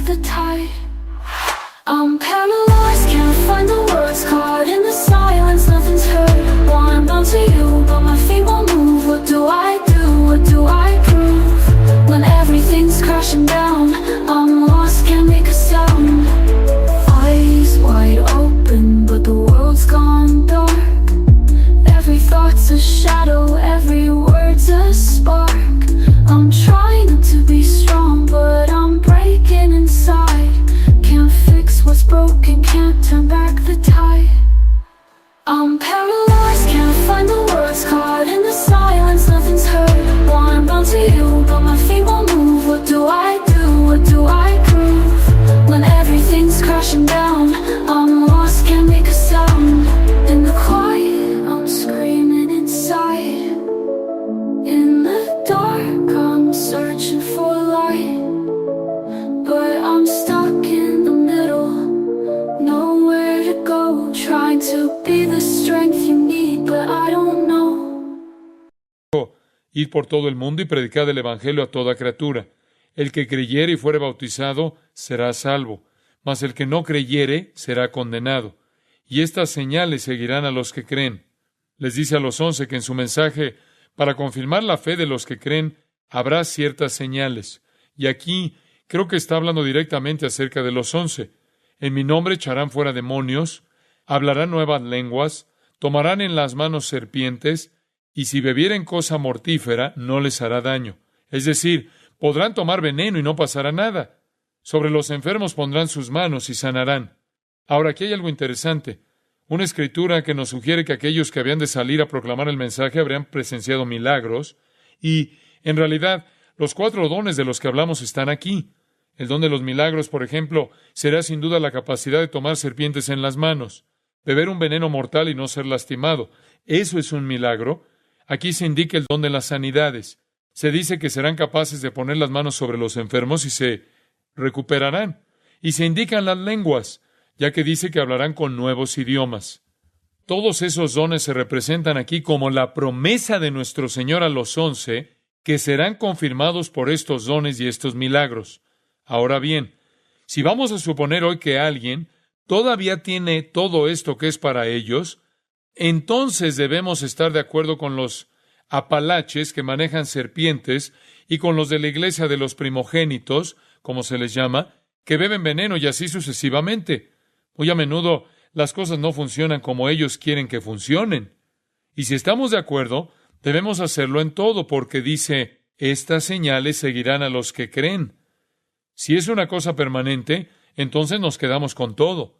the tide. I'm paralyzed, can't find the words, caught in the silence, nothing's heard. Wanna bounce to you, but my feet won't move. What do I do? What do I prove? When everything's crashing down, I'm lost, can't make a sound. Eyes wide open, but the world's gone dark. Every thought's a shadow, every word's a spark. I'm trying not to be strong, but I'm breaking inside. Can't fix what's broken, can't turn back the tide. I'm paralyzed, can't find the words, caught in the silence, nothing's heard. Wanna bounce to you, but my feet won't move. What do I do? What do I prove? When everything's crashing down, I'm lost, can't make a sound. In the quiet, I'm screaming inside. In the dark, I'm searching for light, but I'm stuck in the middle, nowhere to go. Trying to be the strength you need, but I don't know. Id por todo el mundo y predicad el evangelio a toda criatura. El que creyere y fuere bautizado será salvo, mas el que no creyere será condenado. Y estas señales seguirán a los que creen. Les dice a los 11 que en su mensaje, para confirmar la fe de los que creen, habrá ciertas señales. Y aquí creo que está hablando directamente acerca de los 11. En mi nombre echarán fuera demonios, hablarán nuevas lenguas, tomarán en las manos serpientes, y si bebieren cosa mortífera, no les hará daño. Es decir, podrán tomar veneno y no pasará nada. Sobre los enfermos pondrán sus manos y sanarán. Ahora, aquí hay algo interesante. Una escritura que nos sugiere que aquellos que habían de salir a proclamar el mensaje habrían presenciado milagros, y, en realidad, los 4 dones de los que hablamos están aquí. El don de los milagros, por ejemplo, será sin duda la capacidad de tomar serpientes en las manos, beber un veneno mortal y no ser lastimado. Eso es un milagro. Aquí se indica el don de las sanidades. Se dice que serán capaces de poner las manos sobre los enfermos y se recuperarán. Y se indican las lenguas, ya que dice que hablarán con nuevos idiomas. Todos esos dones se representan aquí como la promesa de nuestro Señor a los 11, que serán confirmados por estos dones y estos milagros. Ahora bien, si vamos a suponer hoy que alguien todavía tiene todo esto que es para ellos, entonces debemos estar de acuerdo con los apalaches que manejan serpientes y con los de la iglesia de los primogénitos, como se les llama, que beben veneno y así sucesivamente. Muy a menudo las cosas no funcionan como ellos quieren que funcionen. Y si estamos de acuerdo, debemos hacerlo en todo, porque dice, estas señales seguirán a los que creen. Si es una cosa permanente, entonces nos quedamos con todo.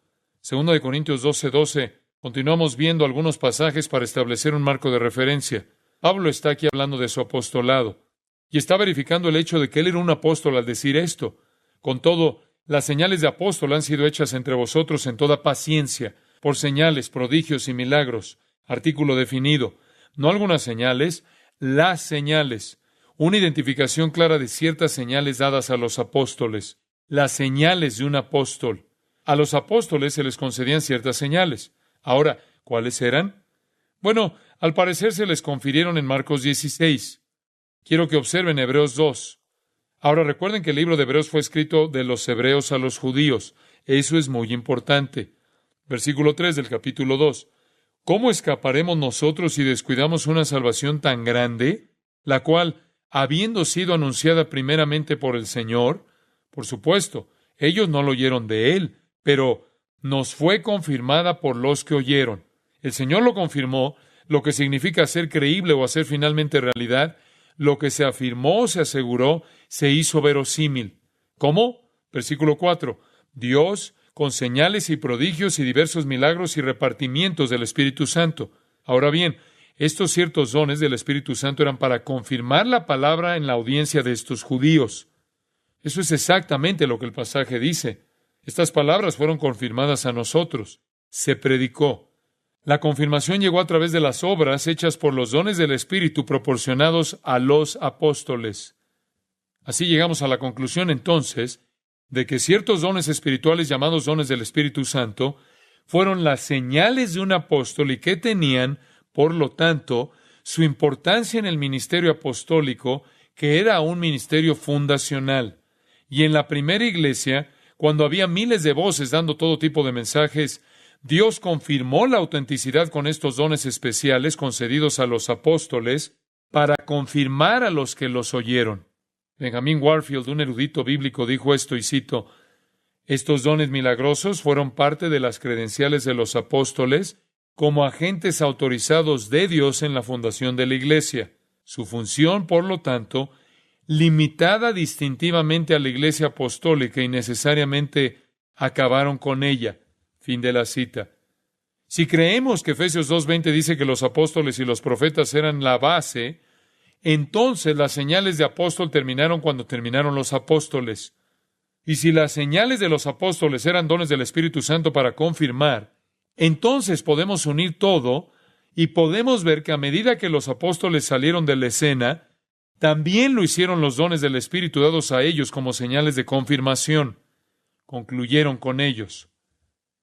2 Corintios 12:12. Continuamos viendo algunos pasajes para establecer un marco de referencia. Pablo está aquí hablando de su apostolado y está verificando el hecho de que él era un apóstol al decir esto. Con todo, las señales de apóstol han sido hechas entre vosotros en toda paciencia, por señales, prodigios y milagros. Artículo definido. No algunas señales, las señales. Una identificación clara de ciertas señales dadas a los apóstoles. Las señales de un apóstol. A los apóstoles se les concedían ciertas señales. Ahora, ¿cuáles eran? Bueno, al parecer se les confirieron en Marcos 16. Quiero que observen Hebreos 2. Ahora recuerden que el libro de Hebreos fue escrito de los hebreos a los judíos. Eso es muy importante. Versículo 3 del capítulo 2. ¿Cómo escaparemos nosotros si descuidamos una salvación tan grande, la cual, habiendo sido anunciada primeramente por el Señor, por supuesto, ellos no lo oyeron de Él, pero nos fue confirmada por los que oyeron? El Señor lo confirmó, lo que significa hacer creíble o hacer finalmente realidad. Lo que se afirmó, se aseguró, se hizo verosímil. ¿Cómo? Versículo 4. Dios, con señales y prodigios y diversos milagros y repartimientos del Espíritu Santo. Ahora bien, estos ciertos dones del Espíritu Santo eran para confirmar la palabra en la audiencia de estos judíos. Eso es exactamente lo que el pasaje dice. Estas palabras fueron confirmadas a nosotros. Se predicó. La confirmación llegó a través de las obras hechas por los dones del Espíritu proporcionados a los apóstoles. Así llegamos a la conclusión, entonces, de que ciertos dones espirituales llamados dones del Espíritu Santo fueron las señales de un apóstol y que tenían, por lo tanto, su importancia en el ministerio apostólico, que era un ministerio fundacional. Y en la primera iglesia, cuando había miles de voces dando todo tipo de mensajes, Dios confirmó la autenticidad con estos dones especiales concedidos a los apóstoles para confirmar a los que los oyeron. Benjamin Warfield, un erudito bíblico, dijo esto, y cito: estos dones milagrosos fueron parte de las credenciales de los apóstoles como agentes autorizados de Dios en la fundación de la Iglesia. Su función, por lo tanto, limitada distintivamente a la Iglesia apostólica y necesariamente acabaron con ella. Fin de la cita. Si creemos que Efesios 2:20 dice que los apóstoles y los profetas eran la base, entonces las señales de apóstol terminaron cuando terminaron los apóstoles. Y si las señales de los apóstoles eran dones del Espíritu Santo para confirmar, entonces podemos unir todo y podemos ver que a medida que los apóstoles salieron de la escena, también lo hicieron los dones del Espíritu dados a ellos como señales de confirmación. Concluyeron con ellos.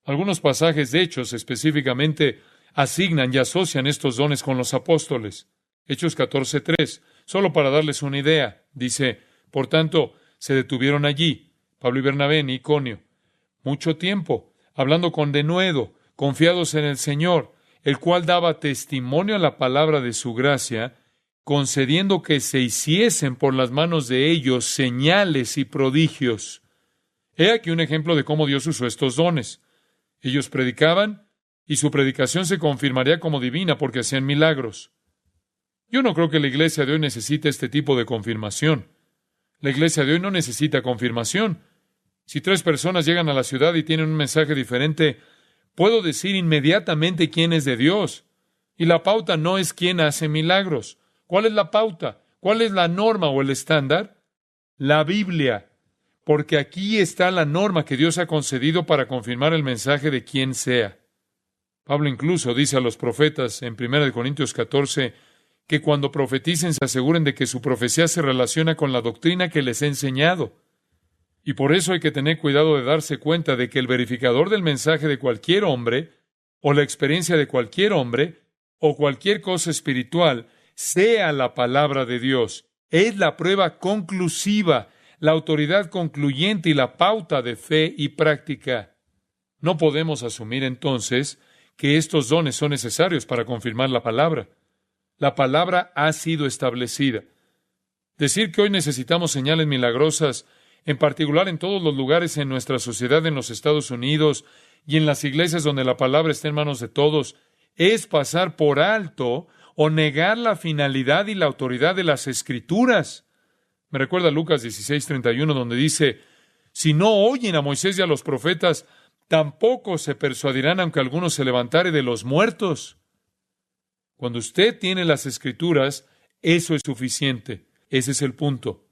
Algunos pasajes de Hechos específicamente asignan y asocian estos dones con los apóstoles. Hechos 14:3, solo para darles una idea, dice: por tanto, se detuvieron allí, Pablo y Bernabé en Iconio, mucho tiempo, hablando con denuedo, confiados en el Señor, el cual daba testimonio a la palabra de su gracia, concediendo que se hiciesen por las manos de ellos señales y prodigios. He aquí un ejemplo de cómo Dios usó estos dones. Ellos predicaban, y su predicación se confirmaría como divina porque hacían milagros. Yo no creo que la iglesia de hoy necesite este tipo de confirmación. La iglesia de hoy no necesita confirmación. Si 3 personas llegan a la ciudad y tienen un mensaje diferente, puedo decir inmediatamente quién es de Dios. Y la pauta no es quién hace milagros. ¿Cuál es la pauta? ¿Cuál es la norma o el estándar? La Biblia. Porque aquí está la norma que Dios ha concedido para confirmar el mensaje de quien sea. Pablo incluso dice a los profetas en 1 Corintios 14 que cuando profeticen se aseguren de que su profecía se relaciona con la doctrina que les he enseñado. Y por eso hay que tener cuidado de darse cuenta de que el verificador del mensaje de cualquier hombre, o la experiencia de cualquier hombre, o cualquier cosa espiritual, sea la palabra de Dios. Es la prueba conclusiva, la autoridad concluyente y la pauta de fe y práctica. No podemos asumir entonces que estos dones son necesarios para confirmar la palabra. La palabra ha sido establecida. Decir que hoy necesitamos señales milagrosas, en particular en todos los lugares en nuestra sociedad en los Estados Unidos y en las iglesias donde la palabra está en manos de todos, es pasar por alto o negar la finalidad y la autoridad de las Escrituras. Me recuerda Lucas 16:31, donde dice: si no oyen a Moisés y a los profetas, tampoco se persuadirán aunque alguno se levantare de los muertos. Cuando usted tiene las Escrituras, eso es suficiente. Ese es el punto.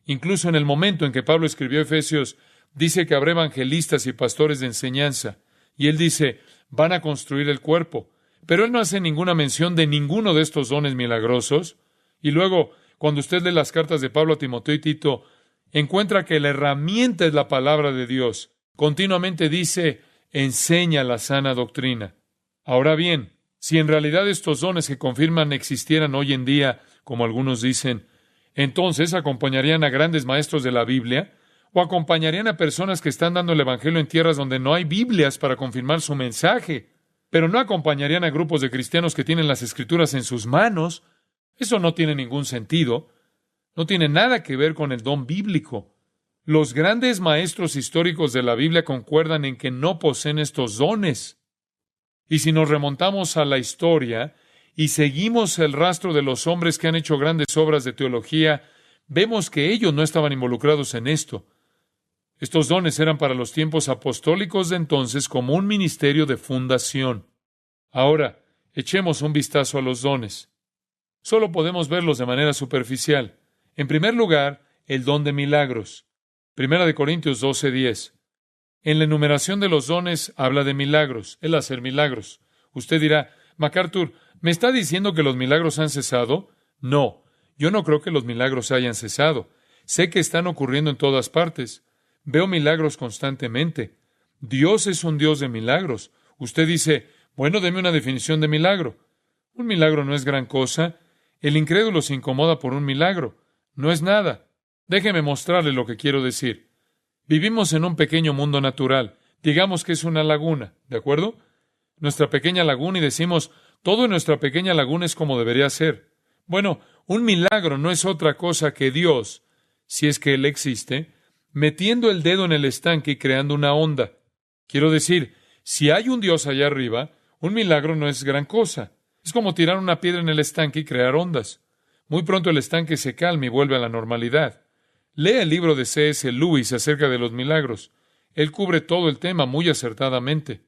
Incluso en el momento en que Pablo escribió Efesios, dice que habrá evangelistas y pastores de enseñanza. Y él dice, van a construir el cuerpo. Pero él no hace ninguna mención de ninguno de estos dones milagrosos. Y luego, cuando usted lee las cartas de Pablo a Timoteo y Tito, encuentra que la herramienta es la palabra de Dios. Continuamente dice, enseña la sana doctrina. Ahora bien, si en realidad estos dones que confirman existieran hoy en día, como algunos dicen, entonces acompañarían a grandes maestros de la Biblia, o acompañarían a personas que están dando el Evangelio en tierras donde no hay Biblias para confirmar su mensaje, pero no acompañarían a grupos de cristianos que tienen las Escrituras en sus manos. Eso no tiene ningún sentido. No tiene nada que ver con el don bíblico. Los grandes maestros históricos de la Biblia concuerdan en que no poseen estos dones. Y si nos remontamos a la historia y seguimos el rastro de los hombres que han hecho grandes obras de teología, vemos que ellos no estaban involucrados en esto. Estos dones eran para los tiempos apostólicos de entonces como un ministerio de fundación. Ahora, echemos un vistazo a los dones. Solo podemos verlos de manera superficial. En primer lugar, el don de milagros. 1 Corintios 12:10. En la enumeración de los dones habla de milagros, el hacer milagros. Usted dirá, MacArthur, ¿me está diciendo que los milagros han cesado? No, yo no creo que los milagros hayan cesado. Sé que están ocurriendo en todas partes. Veo milagros constantemente. Dios es un Dios de milagros. Usted dice, bueno, deme una definición de milagro. Un milagro no es gran cosa. El incrédulo se incomoda por un milagro. No es nada. Déjeme mostrarle lo que quiero decir. Vivimos en un pequeño mundo natural. Digamos que es una laguna, ¿de acuerdo? Nuestra pequeña laguna y decimos, todo en nuestra pequeña laguna es como debería ser. Bueno, un milagro no es otra cosa que Dios, si es que Él existe, metiendo el dedo en el estanque y creando una onda. Quiero decir, si hay un Dios allá arriba, un milagro no es gran cosa. Es como tirar una piedra en el estanque y crear ondas. Muy pronto el estanque se calma y vuelve a la normalidad. Lea el libro de C.S. Lewis acerca de los milagros. Él cubre todo el tema muy acertadamente.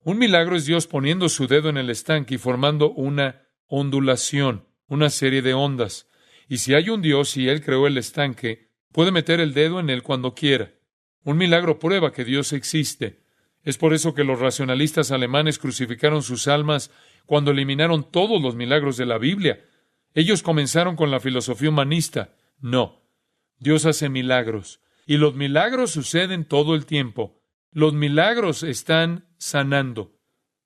Un milagro es Dios poniendo su dedo en el estanque y formando una ondulación, una serie de ondas. Y si hay un Dios y Él creó el estanque, puede meter el dedo en él cuando quiera. Un milagro prueba que Dios existe. Es por eso que los racionalistas alemanes crucificaron sus almas cuando eliminaron todos los milagros de la Biblia. Ellos comenzaron con la filosofía humanista. No, Dios hace milagros. Y los milagros suceden todo el tiempo. Los milagros están sanando.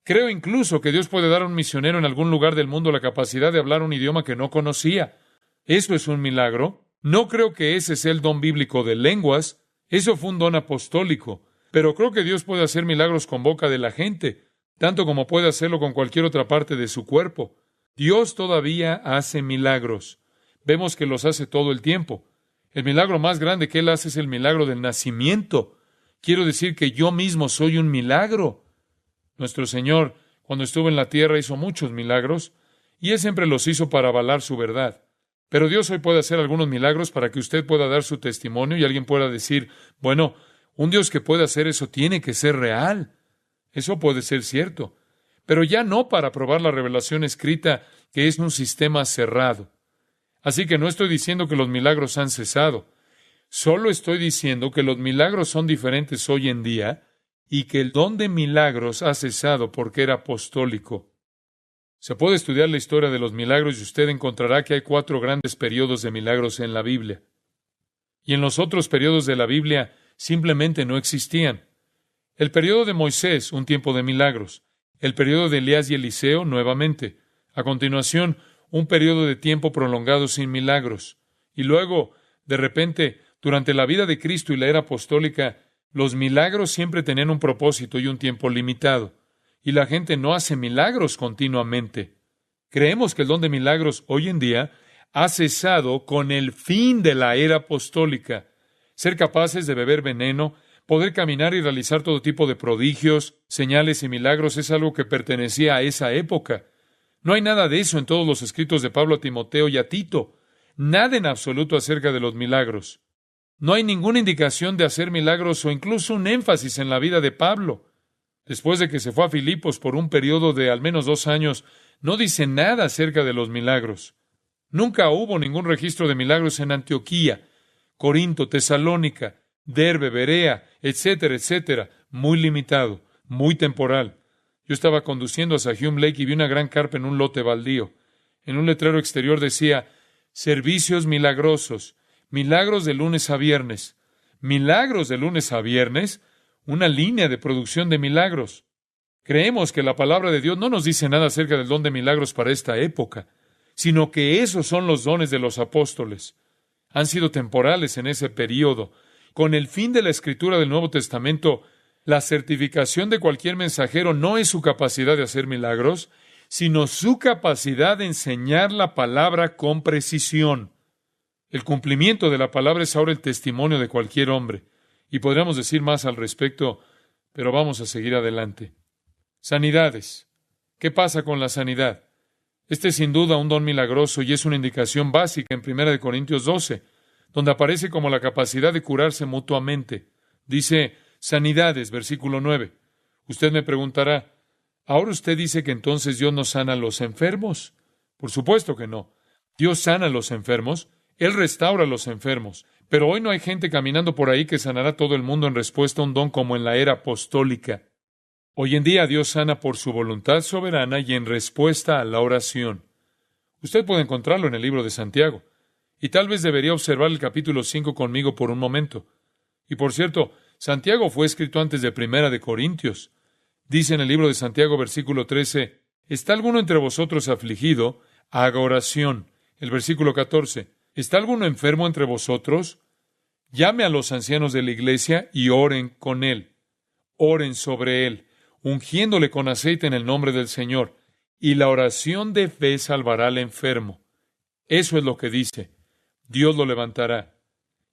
Creo incluso que Dios puede dar a un misionero en algún lugar del mundo la capacidad de hablar un idioma que no conocía. ¿Eso es un milagro? No creo que ese sea el don bíblico de lenguas. Eso fue un don apostólico. Pero creo que Dios puede hacer milagros con boca de la gente, tanto como puede hacerlo con cualquier otra parte de su cuerpo. Dios todavía hace milagros. Vemos que los hace todo el tiempo. El milagro más grande que Él hace es el milagro del nacimiento. Quiero decir que yo mismo soy un milagro. Nuestro Señor, cuando estuvo en la tierra, hizo muchos milagros, y Él siempre los hizo para avalar su verdad. Pero Dios hoy puede hacer algunos milagros para que usted pueda dar su testimonio y alguien pueda decir, bueno, un Dios que puede hacer eso tiene que ser real. Eso puede ser cierto, pero ya no para probar la revelación escrita, que es un sistema cerrado. Así que no estoy diciendo que los milagros han cesado. Solo estoy diciendo que los milagros son diferentes hoy en día y que el don de milagros ha cesado porque era apostólico. Se puede estudiar la historia de los milagros y usted encontrará que hay 4 grandes periodos de milagros en la Biblia. Y en los otros periodos de la Biblia simplemente no existían. El periodo de Moisés, un tiempo de milagros. El periodo de Elías y Eliseo, nuevamente. A continuación, un periodo de tiempo prolongado sin milagros. Y luego, de repente, durante la vida de Cristo y la era apostólica, los milagros siempre tenían un propósito y un tiempo limitado. Y la gente no hace milagros continuamente. Creemos que el don de milagros hoy en día ha cesado con el fin de la era apostólica. Ser capaces de beber veneno, poder caminar y realizar todo tipo de prodigios, señales y milagros es algo que pertenecía a esa época. No hay nada de eso en todos los escritos de Pablo a Timoteo y a Tito. Nada en absoluto acerca de los milagros. No hay ninguna indicación de hacer milagros o incluso un énfasis en la vida de Pablo. Después de que se fue a Filipos por un periodo de al menos 2 años, no dice nada acerca de los milagros. Nunca hubo ningún registro de milagros en Antioquía, Corinto, Tesalónica, Derbe, Berea, etcétera, etcétera. Muy limitado, muy temporal. Yo estaba conduciendo a Sahum Lake y vi una gran carpa en un lote baldío. En un letrero exterior decía, servicios milagrosos, milagros de lunes a viernes. ¿Milagros de lunes a viernes? Una línea de producción de milagros. Creemos que la palabra de Dios no nos dice nada acerca del don de milagros para esta época, sino que esos son los dones de los apóstoles. Han sido temporales en ese período. Con el fin de la escritura del Nuevo Testamento, la certificación de cualquier mensajero no es su capacidad de hacer milagros, sino su capacidad de enseñar la palabra con precisión. El cumplimiento de la palabra es ahora el testimonio de cualquier hombre. Y podríamos decir más al respecto, pero vamos a seguir adelante. Sanidades. ¿Qué pasa con la sanidad? Este es sin duda un don milagroso y es una indicación básica en 1 Corintios 12, donde aparece como la capacidad de curarse mutuamente. Dice, sanidades, versículo 9. Usted me preguntará, ¿ahora usted dice que entonces Dios no sana a los enfermos? Por supuesto que no. Dios sana a los enfermos, Él restaura a los enfermos. Pero hoy no hay gente caminando por ahí que sanará a todo el mundo en respuesta a un don como en la era apostólica. Hoy en día Dios sana por su voluntad soberana y en respuesta a la oración. Usted puede encontrarlo en el libro de Santiago. Y tal vez debería observar el capítulo 5 conmigo por un momento. Y por cierto, Santiago fue escrito antes de 1 Corintios. Dice en el libro de Santiago, versículo 13, ¿está alguno entre vosotros afligido? Haga oración. El versículo 14, ¿está alguno enfermo entre vosotros? Llame a los ancianos de la iglesia y oren con él. Oren sobre él, ungiéndole con aceite en el nombre del Señor. Y la oración de fe salvará al enfermo. Eso es lo que dice. Dios lo levantará.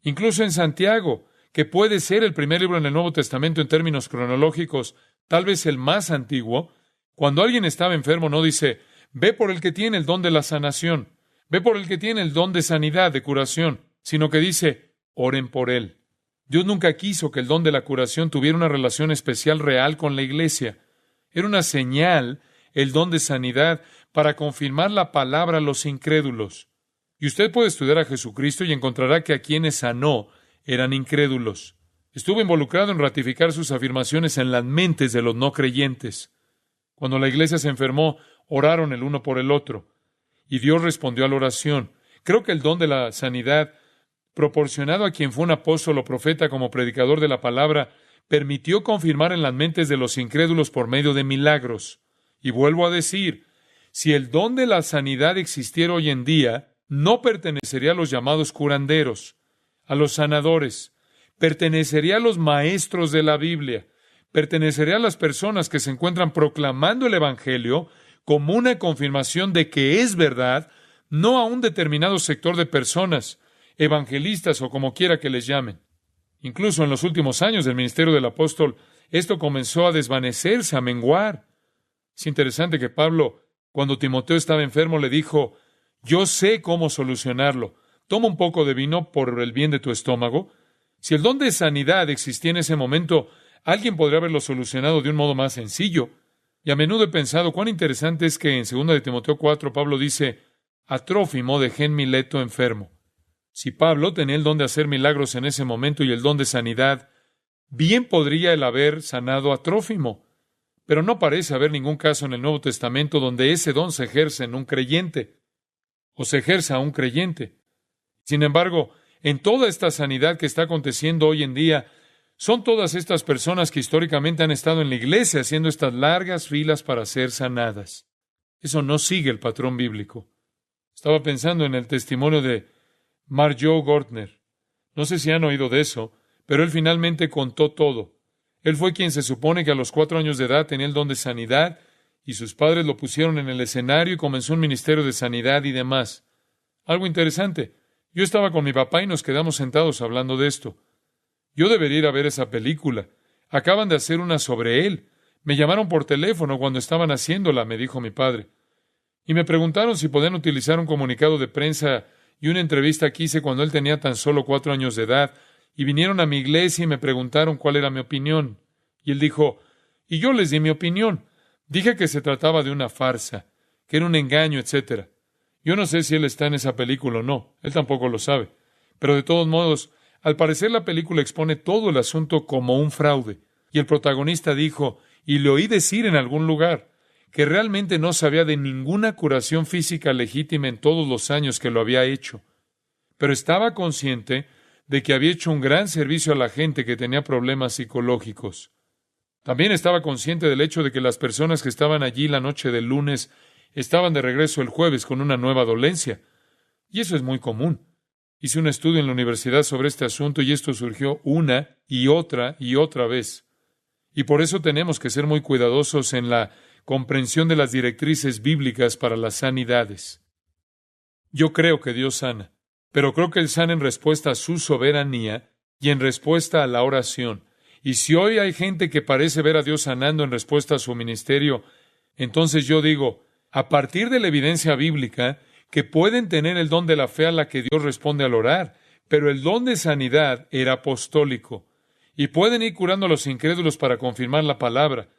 Incluso en Santiago, que puede ser el primer libro en el Nuevo Testamento en términos cronológicos, tal vez el más antiguo, cuando alguien estaba enfermo no dice, ve por el que tiene el don de la sanación, ve por el que tiene el don de sanidad, de curación, sino que dice, oren por él. Dios nunca quiso que el don de la curación tuviera una relación especial real con la iglesia. Era una señal, el don de sanidad, para confirmar la palabra a los incrédulos. Y usted puede estudiar a Jesucristo y encontrará que a quienes sanó eran incrédulos. Estuvo involucrado en ratificar sus afirmaciones en las mentes de los no creyentes. Cuando la iglesia se enfermó, oraron el uno por el otro. Y Dios respondió a la oración. Creo que el don de la sanidad, proporcionado a quien fue un apóstol o profeta como predicador de la palabra, permitió confirmar en las mentes de los incrédulos por medio de milagros. Y vuelvo a decir, si el don de la sanidad existiera hoy en día, no pertenecería a los llamados curanderos, a los sanadores, pertenecería a los maestros de la Biblia, pertenecería a las personas que se encuentran proclamando el Evangelio como una confirmación de que es verdad, no a un determinado sector de personas, evangelistas o como quiera que les llamen. Incluso en los últimos años del ministerio del apóstol, esto comenzó a desvanecerse, a menguar. Es interesante que Pablo, cuando Timoteo estaba enfermo, le dijo, yo sé cómo solucionarlo. Toma un poco de vino por el bien de tu estómago. Si el don de sanidad existía en ese momento, alguien podría haberlo solucionado de un modo más sencillo. Y a menudo he pensado cuán interesante es que en 2 de Timoteo 4 Pablo dice, a Trófimo dejé en Mileto enfermo. Si Pablo tenía el don de hacer milagros en ese momento y el don de sanidad, bien podría él haber sanado a Trófimo. Pero no parece haber ningún caso en el Nuevo Testamento donde ese don se ejerce en un creyente o se ejerza a un creyente. Sin embargo, en toda esta sanidad que está aconteciendo hoy en día, son todas estas personas que históricamente han estado en la iglesia haciendo estas largas filas para ser sanadas. Eso no sigue el patrón bíblico. Estaba pensando en el testimonio de Marjoe Gortner. No sé si han oído de eso, pero él finalmente contó todo. Él fue quien se supone que a los 4 años de edad tenía el don de sanidad, y sus padres lo pusieron en el escenario y comenzó un ministerio de sanidad y demás. Algo interesante. Yo estaba con mi papá y nos quedamos sentados hablando de esto. Yo debería ir a ver esa película. Acaban de hacer una sobre él. Me llamaron por teléfono cuando estaban haciéndola, me dijo mi padre. Y me preguntaron si podían utilizar un comunicado de prensa y una entrevista que hice cuando él tenía tan solo 4 años de edad. Y vinieron a mi iglesia y me preguntaron cuál era mi opinión. Y él dijo, y yo les di mi opinión. Dije que se trataba de una farsa, que era un engaño, etc. Yo no sé si él está en esa película o no. Él tampoco lo sabe. Pero de todos modos, al parecer la película expone todo el asunto como un fraude. Y el protagonista dijo, y le oí decir en algún lugar, que realmente no sabía de ninguna curación física legítima en todos los años que lo había hecho. Pero estaba consciente de que había hecho un gran servicio a la gente que tenía problemas psicológicos. También estaba consciente del hecho de que las personas que estaban allí la noche del lunes estaban de regreso el jueves con una nueva dolencia. Y eso es muy común. Hice un estudio en la universidad sobre este asunto y esto surgió una y otra vez. Y por eso tenemos que ser muy cuidadosos en la comprensión de las directrices bíblicas para las sanidades. Yo creo que Dios sana, pero creo que Él sana en respuesta a su soberanía y en respuesta a la oración. Y si hoy hay gente que parece ver a Dios sanando en respuesta a su ministerio, entonces yo digo, a partir de la evidencia bíblica, que pueden tener el don de la fe a la que Dios responde al orar, pero el don de sanidad era apostólico. Y pueden ir curando a los incrédulos para confirmar la palabra.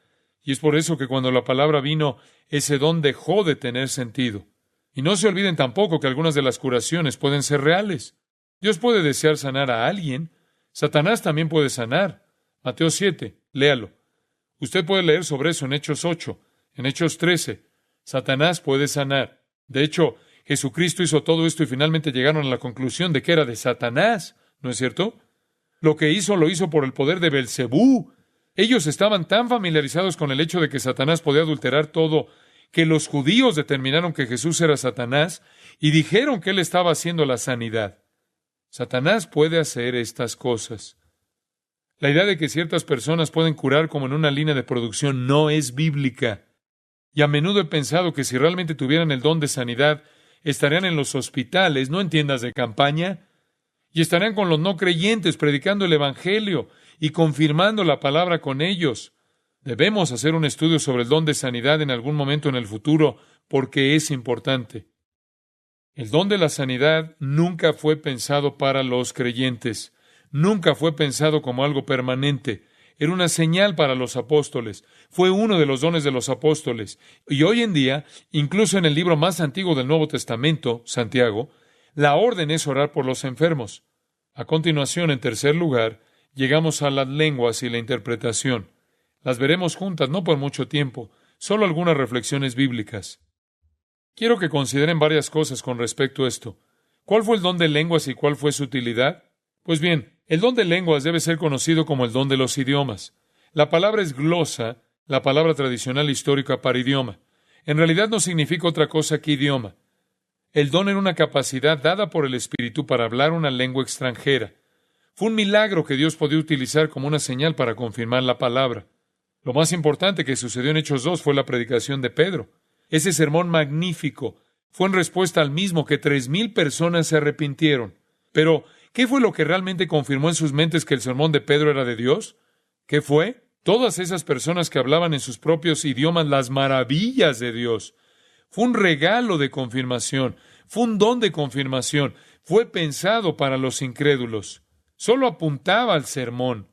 Y es por eso que cuando la palabra vino, ese don dejó de tener sentido. Y no se olviden tampoco que algunas de las curaciones pueden ser reales. Dios puede desear sanar a alguien. Satanás también puede sanar. Mateo 7, léalo. Usted puede leer sobre eso en Hechos 8, en Hechos 13. Satanás puede sanar. De hecho, Jesucristo hizo todo esto y finalmente llegaron a la conclusión de que era de Satanás, ¿no es cierto? Lo que hizo, lo hizo por el poder de Belcebú. Ellos estaban tan familiarizados con el hecho de que Satanás podía adulterar todo, que los judíos determinaron que Jesús era Satanás y dijeron que él estaba haciendo la sanidad. Satanás puede hacer estas cosas. La idea de que ciertas personas pueden curar como en una línea de producción no es bíblica. Y a menudo he pensado que si realmente tuvieran el don de sanidad, estarían en los hospitales, no en tiendas de campaña, y estarían con los no creyentes predicando el Evangelio y confirmando la palabra con ellos. Debemos hacer un estudio sobre el don de sanidad en algún momento en el futuro, porque es importante. El don de la sanidad nunca fue pensado para los creyentes. Nunca fue pensado como algo permanente. Era una señal para los apóstoles. Fue uno de los dones de los apóstoles. Y hoy en día, incluso en el libro más antiguo del Nuevo Testamento, Santiago, la orden es orar por los enfermos. A continuación, en tercer lugar, llegamos a las lenguas y la interpretación. Las veremos juntas, no por mucho tiempo, solo algunas reflexiones bíblicas. Quiero que consideren varias cosas con respecto a esto. ¿Cuál fue el don de lenguas y cuál fue su utilidad? Pues bien, el don de lenguas debe ser conocido como el don de los idiomas. La palabra es glosa, la palabra tradicional histórica para idioma. En realidad no significa otra cosa que idioma. El don era una capacidad dada por el Espíritu para hablar una lengua extranjera. Fue un milagro que Dios podía utilizar como una señal para confirmar la palabra. Lo más importante que sucedió en Hechos 2 fue la predicación de Pedro. Ese sermón magnífico fue en respuesta al mismo que 3,000 personas se arrepintieron. Pero, ¿qué fue lo que realmente confirmó en sus mentes que el sermón de Pedro era de Dios? ¿Qué fue? Todas esas personas que hablaban en sus propios idiomas las maravillas de Dios. Fue un regalo de confirmación, fue un don de confirmación, fue pensado para los incrédulos. Solo apuntaba al sermón.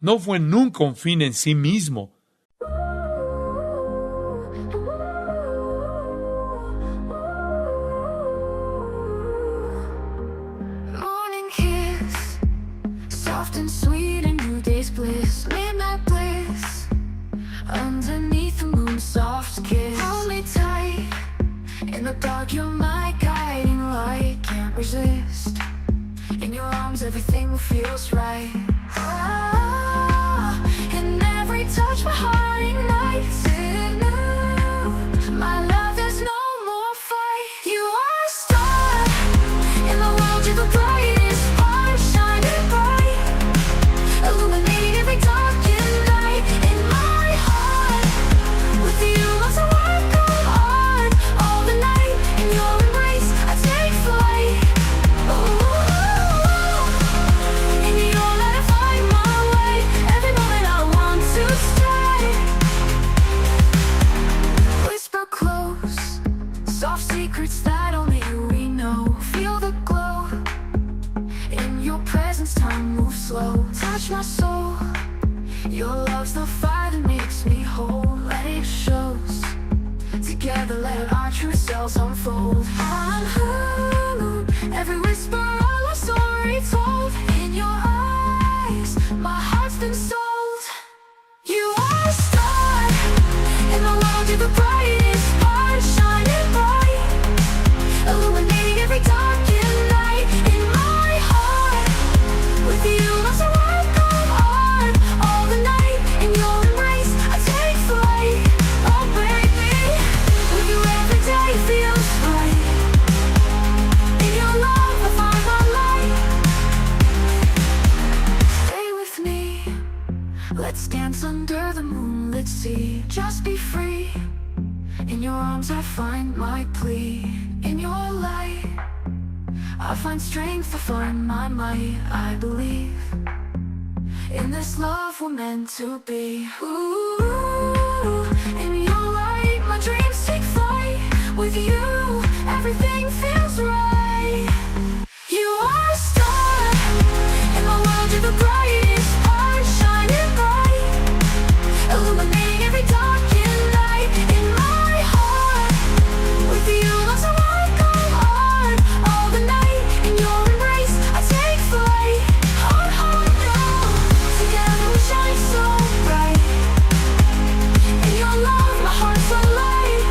No fue nunca un fin en sí mismo. Morning kiss, soft and sweet, a new day's bliss, midnight bliss, underneath the moon, soft kiss. Hold me tight, in the dark you're my guiding light, can't resist. In your arms everything feels right. In every touch my heart ignites anew. My love, there's no more fight. You are a star in the world, you're the brightest spark, shining bright, illuminating every darkened night. In my heart, with you loves a work of art. All the night, in your embrace I take flight. In your light I find my way. Every moment I want to stay. Whisper close, soft secrets that only we know. Feel the glow, in your presence time moves slow. Touch my soul, your love's the fire that makes me whole. Let it shows, together let our true selves unfold. On Hulu, every whisper a love story told. In your eyes, my heart's been sold. You are a star in the world, you're the brightest spark, shining bright, illuminating every darkened night. In my heart, with you love's a work of art. All the night, in your embrace I take flight. Oh baby, with you every day feels right. In your love I find my light. Stay with me, let's dance under the moonlit sea. Just be free, in your arms I find my plea. In your light I find strength, I find my might. I believe in this love we're meant to be. Ooh, in your light my dreams take flight. With you everything feels right. You are a star in the world, you're the brightest spark, shining bright, illuminating every darkened night. In my heart, with you love's a work of art. All the night, in your embrace I take flight. Heart, heart, no, together we shine so bright. In your love my heart's alight.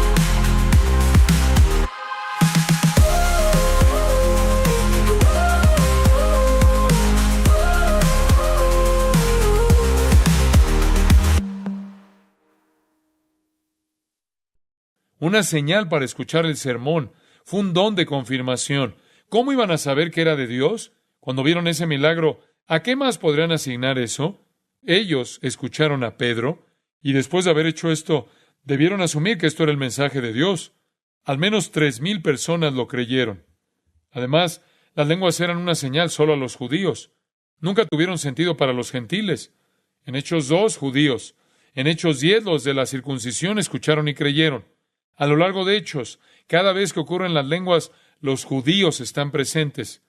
Una señal para escuchar el sermón. Fue un don de confirmación. ¿Cómo iban a saber que era de Dios? Cuando vieron ese milagro, ¿a qué más podrían asignar eso? Ellos escucharon a Pedro y después de haber hecho esto, debieron asumir que esto era el mensaje de Dios. Al menos 3,000 personas lo creyeron. Además, las lenguas eran una señal solo a los judíos. Nunca tuvieron sentido para los gentiles. En Hechos 2, judíos. En Hechos 10, los de la circuncisión escucharon y creyeron. A lo largo de Hechos, cada vez que ocurren las lenguas, los judíos están presentes.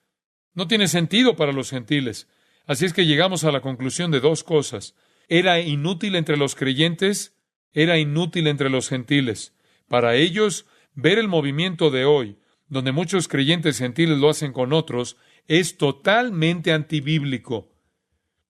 No tiene sentido para los gentiles. Así es que llegamos a la conclusión de dos cosas. Era inútil entre los creyentes, era inútil entre los gentiles. Para ellos, ver el movimiento de hoy, donde muchos creyentes gentiles lo hacen con otros, es totalmente antibíblico.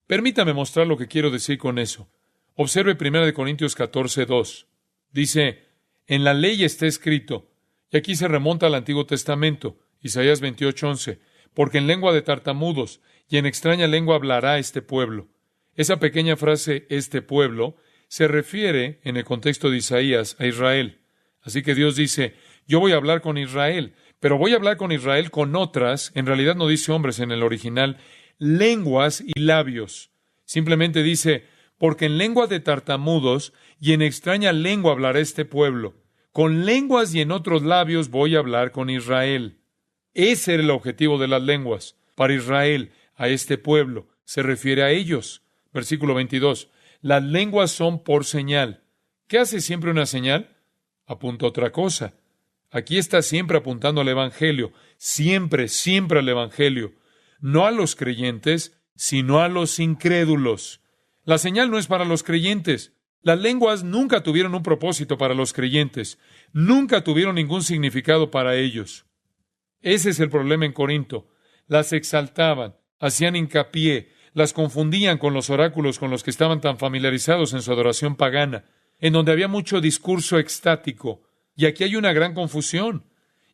Permítame mostrar lo que quiero decir con eso. Observe 1 Corintios 14:2. Dice, en la ley está escrito, y aquí se remonta al Antiguo Testamento, Isaías 28:11, porque en lengua de tartamudos y en extraña lengua hablará este pueblo. Esa pequeña frase, este pueblo, se refiere, en el contexto de Isaías, a Israel. Así que Dios dice, yo voy a hablar con Israel, pero voy a hablar con Israel con otras, en realidad no dice hombres en el original, lenguas y labios. Simplemente dice, porque en lengua de tartamudos y en extraña lengua hablará este pueblo. Con lenguas y en otros labios voy a hablar con Israel. Ese era el objetivo de las lenguas. Para Israel, a este pueblo, se refiere a ellos. Versículo 22. Las lenguas son por señal. ¿Qué hace siempre una señal? Apunta a otra cosa. Aquí está siempre apuntando al Evangelio. Siempre, siempre al Evangelio. No a los creyentes, sino a los incrédulos. La señal no es para los creyentes. Las lenguas nunca tuvieron un propósito para los creyentes. Nunca tuvieron ningún significado para ellos. Ese es el problema en Corinto. Las exaltaban, hacían hincapié, las confundían con los oráculos con los que estaban tan familiarizados en su adoración pagana, en donde había mucho discurso extático. Y aquí hay una gran confusión.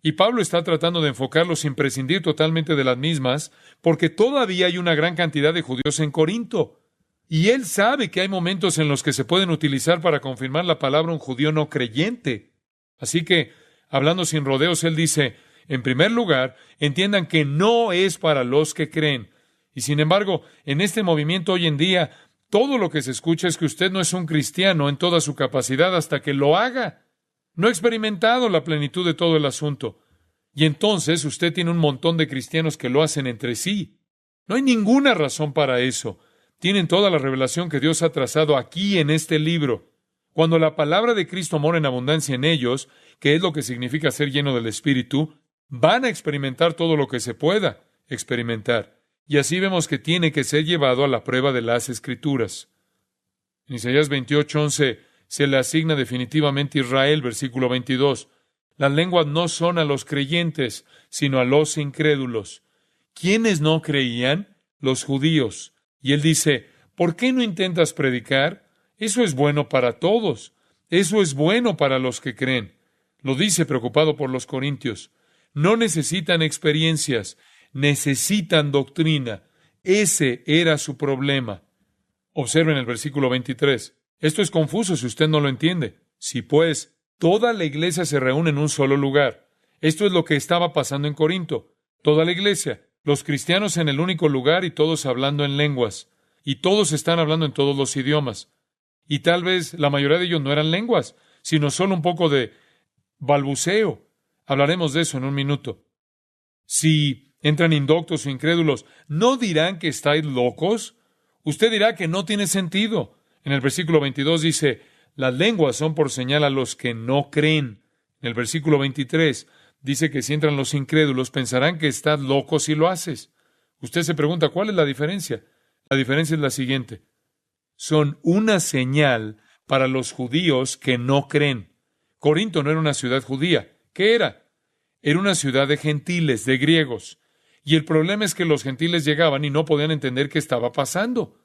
Y Pablo está tratando de enfocarlo sin prescindir totalmente de las mismas, porque todavía hay una gran cantidad de judíos en Corinto. Y él sabe que hay momentos en los que se pueden utilizar para confirmar la palabra un judío no creyente. Así que, hablando sin rodeos, él dice, en primer lugar, entiendan que no es para los que creen. Y sin embargo, en este movimiento hoy en día, todo lo que se escucha es que usted no es un cristiano en toda su capacidad hasta que lo haga. No ha experimentado la plenitud de todo el asunto. Y entonces usted tiene un montón de cristianos que lo hacen entre sí. No hay ninguna razón para eso. Tienen toda la revelación que Dios ha trazado aquí en este libro. Cuando la palabra de Cristo mora en abundancia en ellos, que es lo que significa ser lleno del Espíritu, van a experimentar todo lo que se pueda experimentar. Y así vemos que tiene que ser llevado a la prueba de las Escrituras. En Isaías 28:11 se le asigna definitivamente Israel, versículo 22. Las lenguas no son a los creyentes, sino a los incrédulos. ¿Quiénes no creían? Los judíos. Y él dice, ¿por qué no intentas predicar? Eso es bueno para todos. Eso es bueno para los que creen. Lo dice preocupado por los corintios. No necesitan experiencias, necesitan doctrina. Ese era su problema. Observen el versículo 23. Esto es confuso si usted no lo entiende. Si pues, toda la iglesia se reúne en un solo lugar. Esto es lo que estaba pasando en Corinto. Toda la iglesia, los cristianos en el único lugar y todos hablando en lenguas. Y todos están hablando en todos los idiomas. Y tal vez la mayoría de ellos no eran lenguas, sino solo un poco de balbuceo. Hablaremos de eso en un minuto. Si entran indoctos o incrédulos, ¿no dirán que estáis locos? Usted dirá que no tiene sentido. En el versículo 22 dice, las lenguas son por señal a los que no creen. En el versículo 23 dice que si entran los incrédulos, pensarán que estás loco si lo haces. Usted se pregunta, ¿cuál es la diferencia? La diferencia es la siguiente. Son una señal para los judíos que no creen. Corinto no era una ciudad judía. ¿Qué era? Era una ciudad de gentiles, de griegos. Y el problema es que los gentiles llegaban y no podían entender qué estaba pasando.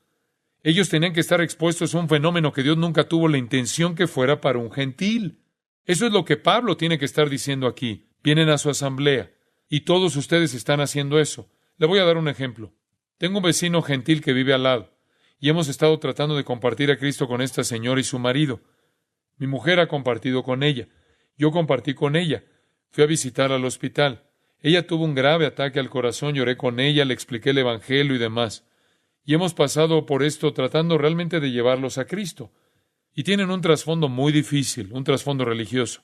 Ellos tenían que estar expuestos a un fenómeno que Dios nunca tuvo la intención que fuera para un gentil. Eso es lo que Pablo tiene que estar diciendo aquí. Vienen a su asamblea y todos ustedes están haciendo eso. Le voy a dar un ejemplo. Tengo un vecino gentil que vive al lado y hemos estado tratando de compartir a Cristo con esta señora y su marido. Mi mujer ha compartido con ella. Yo compartí con ella. Fui a visitar al hospital. Ella tuvo un grave ataque al corazón, lloré con ella, le expliqué el Evangelio y demás. Y hemos pasado por esto tratando realmente de llevarlos a Cristo. Y tienen un trasfondo muy difícil, un trasfondo religioso,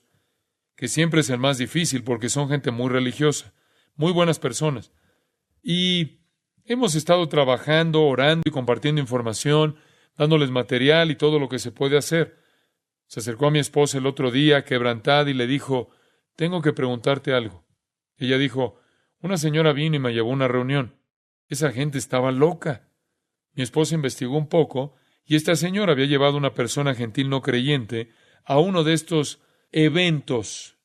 que siempre es el más difícil porque son gente muy religiosa, muy buenas personas. Y hemos estado trabajando, orando y compartiendo información, dándoles material y todo lo que se puede hacer. Se acercó a mi esposa el otro día, quebrantada, y le dijo, tengo que preguntarte algo. Ella dijo, una señora vino y me llevó a una reunión. Esa gente estaba loca. Mi esposa investigó un poco, y esta señora había llevado a una persona gentil no creyente a uno de estos eventos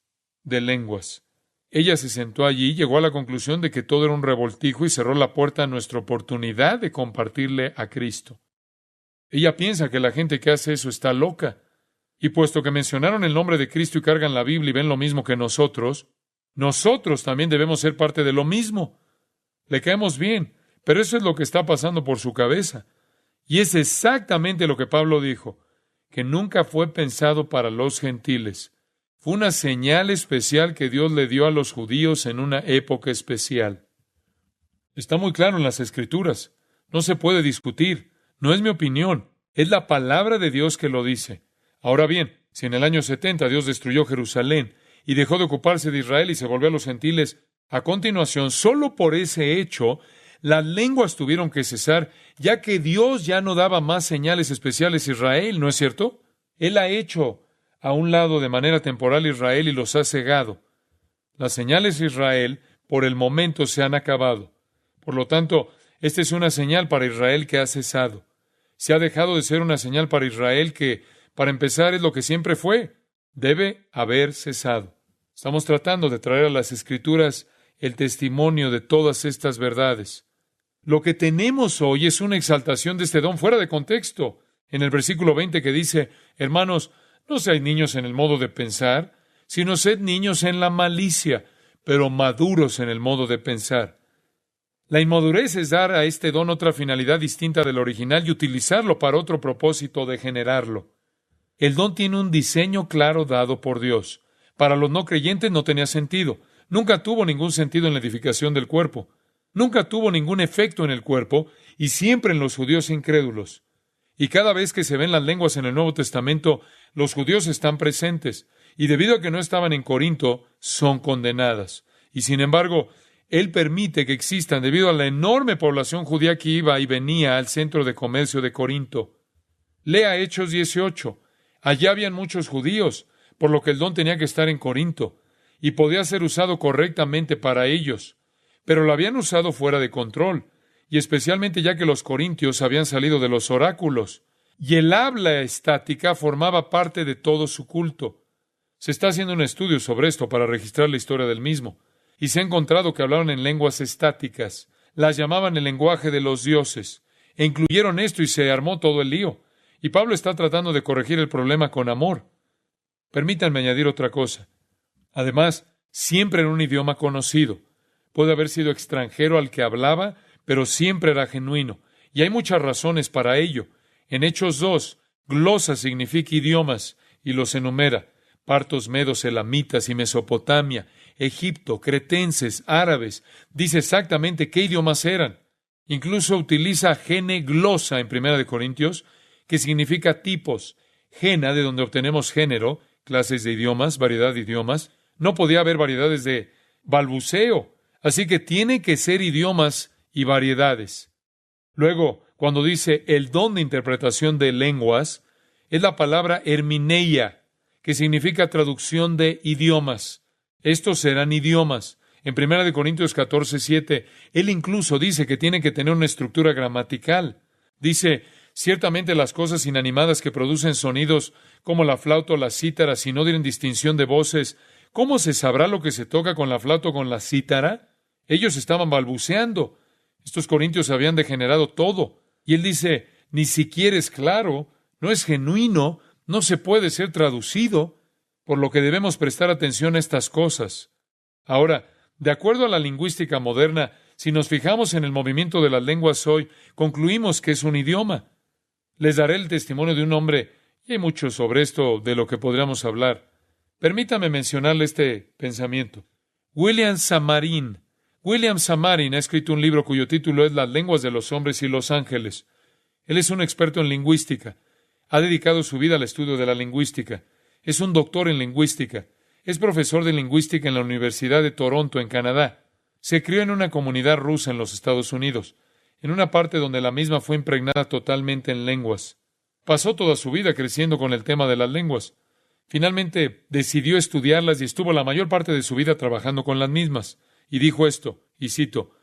de lenguas. Ella se sentó allí y llegó a la conclusión de que todo era un revoltijo y cerró la puerta a nuestra oportunidad de compartirle a Cristo. Ella piensa que la gente que hace eso está loca. Y puesto que mencionaron el nombre de Cristo y cargan la Biblia y ven lo mismo que nosotros también debemos ser parte de lo mismo. Le caemos bien, pero eso es lo que está pasando por su cabeza. Y es exactamente lo que Pablo dijo, que nunca fue pensado para los gentiles. Fue una señal especial que Dios le dio a los judíos en una época especial. Está muy claro en las Escrituras. No se puede discutir. No es mi opinión. Es la palabra de Dios que lo dice. Ahora bien, si en el año 70 Dios destruyó Jerusalén y dejó de ocuparse de Israel y se volvió a los gentiles, a continuación, solo por ese hecho, las lenguas tuvieron que cesar, ya que Dios ya no daba más señales especiales a Israel, ¿no es cierto? Él ha hecho a un lado de manera temporal a Israel y los ha cegado. Las señales de Israel, por el momento, se han acabado. Por lo tanto, esta es una señal para Israel que ha cesado. Se ha dejado de ser una señal para Israel que, para empezar, es lo que siempre fue. Debe haber cesado. Estamos tratando de traer a las Escrituras el testimonio de todas estas verdades. Lo que tenemos hoy es una exaltación de este don fuera de contexto. En el versículo 20 que dice, hermanos, no seáis niños en el modo de pensar, sino sed niños en la malicia, pero maduros en el modo de pensar. La inmadurez es dar a este don otra finalidad distinta del original y utilizarlo para otro propósito de generarlo. El don tiene un diseño claro dado por Dios. Para los no creyentes no tenía sentido. Nunca tuvo ningún sentido en la edificación del cuerpo. Nunca tuvo ningún efecto en el cuerpo y siempre en los judíos incrédulos. Y cada vez que se ven las lenguas en el Nuevo Testamento, los judíos están presentes. Y debido a que no estaban en Corinto, son condenadas. Y sin embargo, Él permite que existan debido a la enorme población judía que iba y venía al centro de comercio de Corinto. Lea Hechos 18. Allá habían muchos judíos, por lo que el don tenía que estar en Corinto, y podía ser usado correctamente para ellos. Pero lo habían usado fuera de control, y especialmente ya que los corintios habían salido de los oráculos, y el habla estática formaba parte de todo su culto. Se está haciendo un estudio sobre esto para registrar la historia del mismo, y se ha encontrado que hablaron en lenguas estáticas, las llamaban el lenguaje de los dioses, e incluyeron esto y se armó todo el lío. Y Pablo está tratando de corregir el problema con amor. Permítanme añadir otra cosa. Además, siempre en un idioma conocido. Puede haber sido extranjero al que hablaba, pero siempre era genuino. Y hay muchas razones para ello. En Hechos 2, glosa significa idiomas, y los enumera. Partos, medos, elamitas y Mesopotamia, Egipto, cretenses, árabes. Dice exactamente qué idiomas eran. Incluso utiliza gene glosa en 1 Corintios, que significa tipos. Gena, de donde obtenemos género, clases de idiomas, variedad de idiomas. No podía haber variedades de balbuceo. Así que tiene que ser idiomas y variedades. Luego, cuando dice el don de interpretación de lenguas, es la palabra hermineia, que significa traducción de idiomas. Estos serán idiomas. En 1 Corintios 14:7, él incluso dice que tiene que tener una estructura gramatical. Dice, ciertamente las cosas inanimadas que producen sonidos como la flauta o la cítara, si no tienen distinción de voces, ¿cómo se sabrá lo que se toca con la flauta o con la cítara? Ellos estaban balbuceando. Estos corintios habían degenerado todo. Y él dice, ni siquiera es claro, no es genuino, no se puede ser traducido, por lo que debemos prestar atención a estas cosas. Ahora, de acuerdo a la lingüística moderna, si nos fijamos en el movimiento de las lenguas hoy, concluimos que es un idioma. Les daré el testimonio de un hombre, y hay mucho sobre esto de lo que podríamos hablar. Permítame mencionarle este pensamiento. William Samarin. William Samarin ha escrito un libro cuyo título es Las lenguas de los hombres y los ángeles. Él es un experto en lingüística. Ha dedicado su vida al estudio de la lingüística. Es un doctor en lingüística. Es profesor de lingüística en la Universidad de Toronto, en Canadá. Se crió en una comunidad rusa en los Estados Unidos, en una parte donde la misma fue impregnada totalmente en lenguas. Pasó toda su vida creciendo con el tema de las lenguas. Finalmente decidió estudiarlas y estuvo la mayor parte de su vida trabajando con las mismas. Y dijo esto, y cito,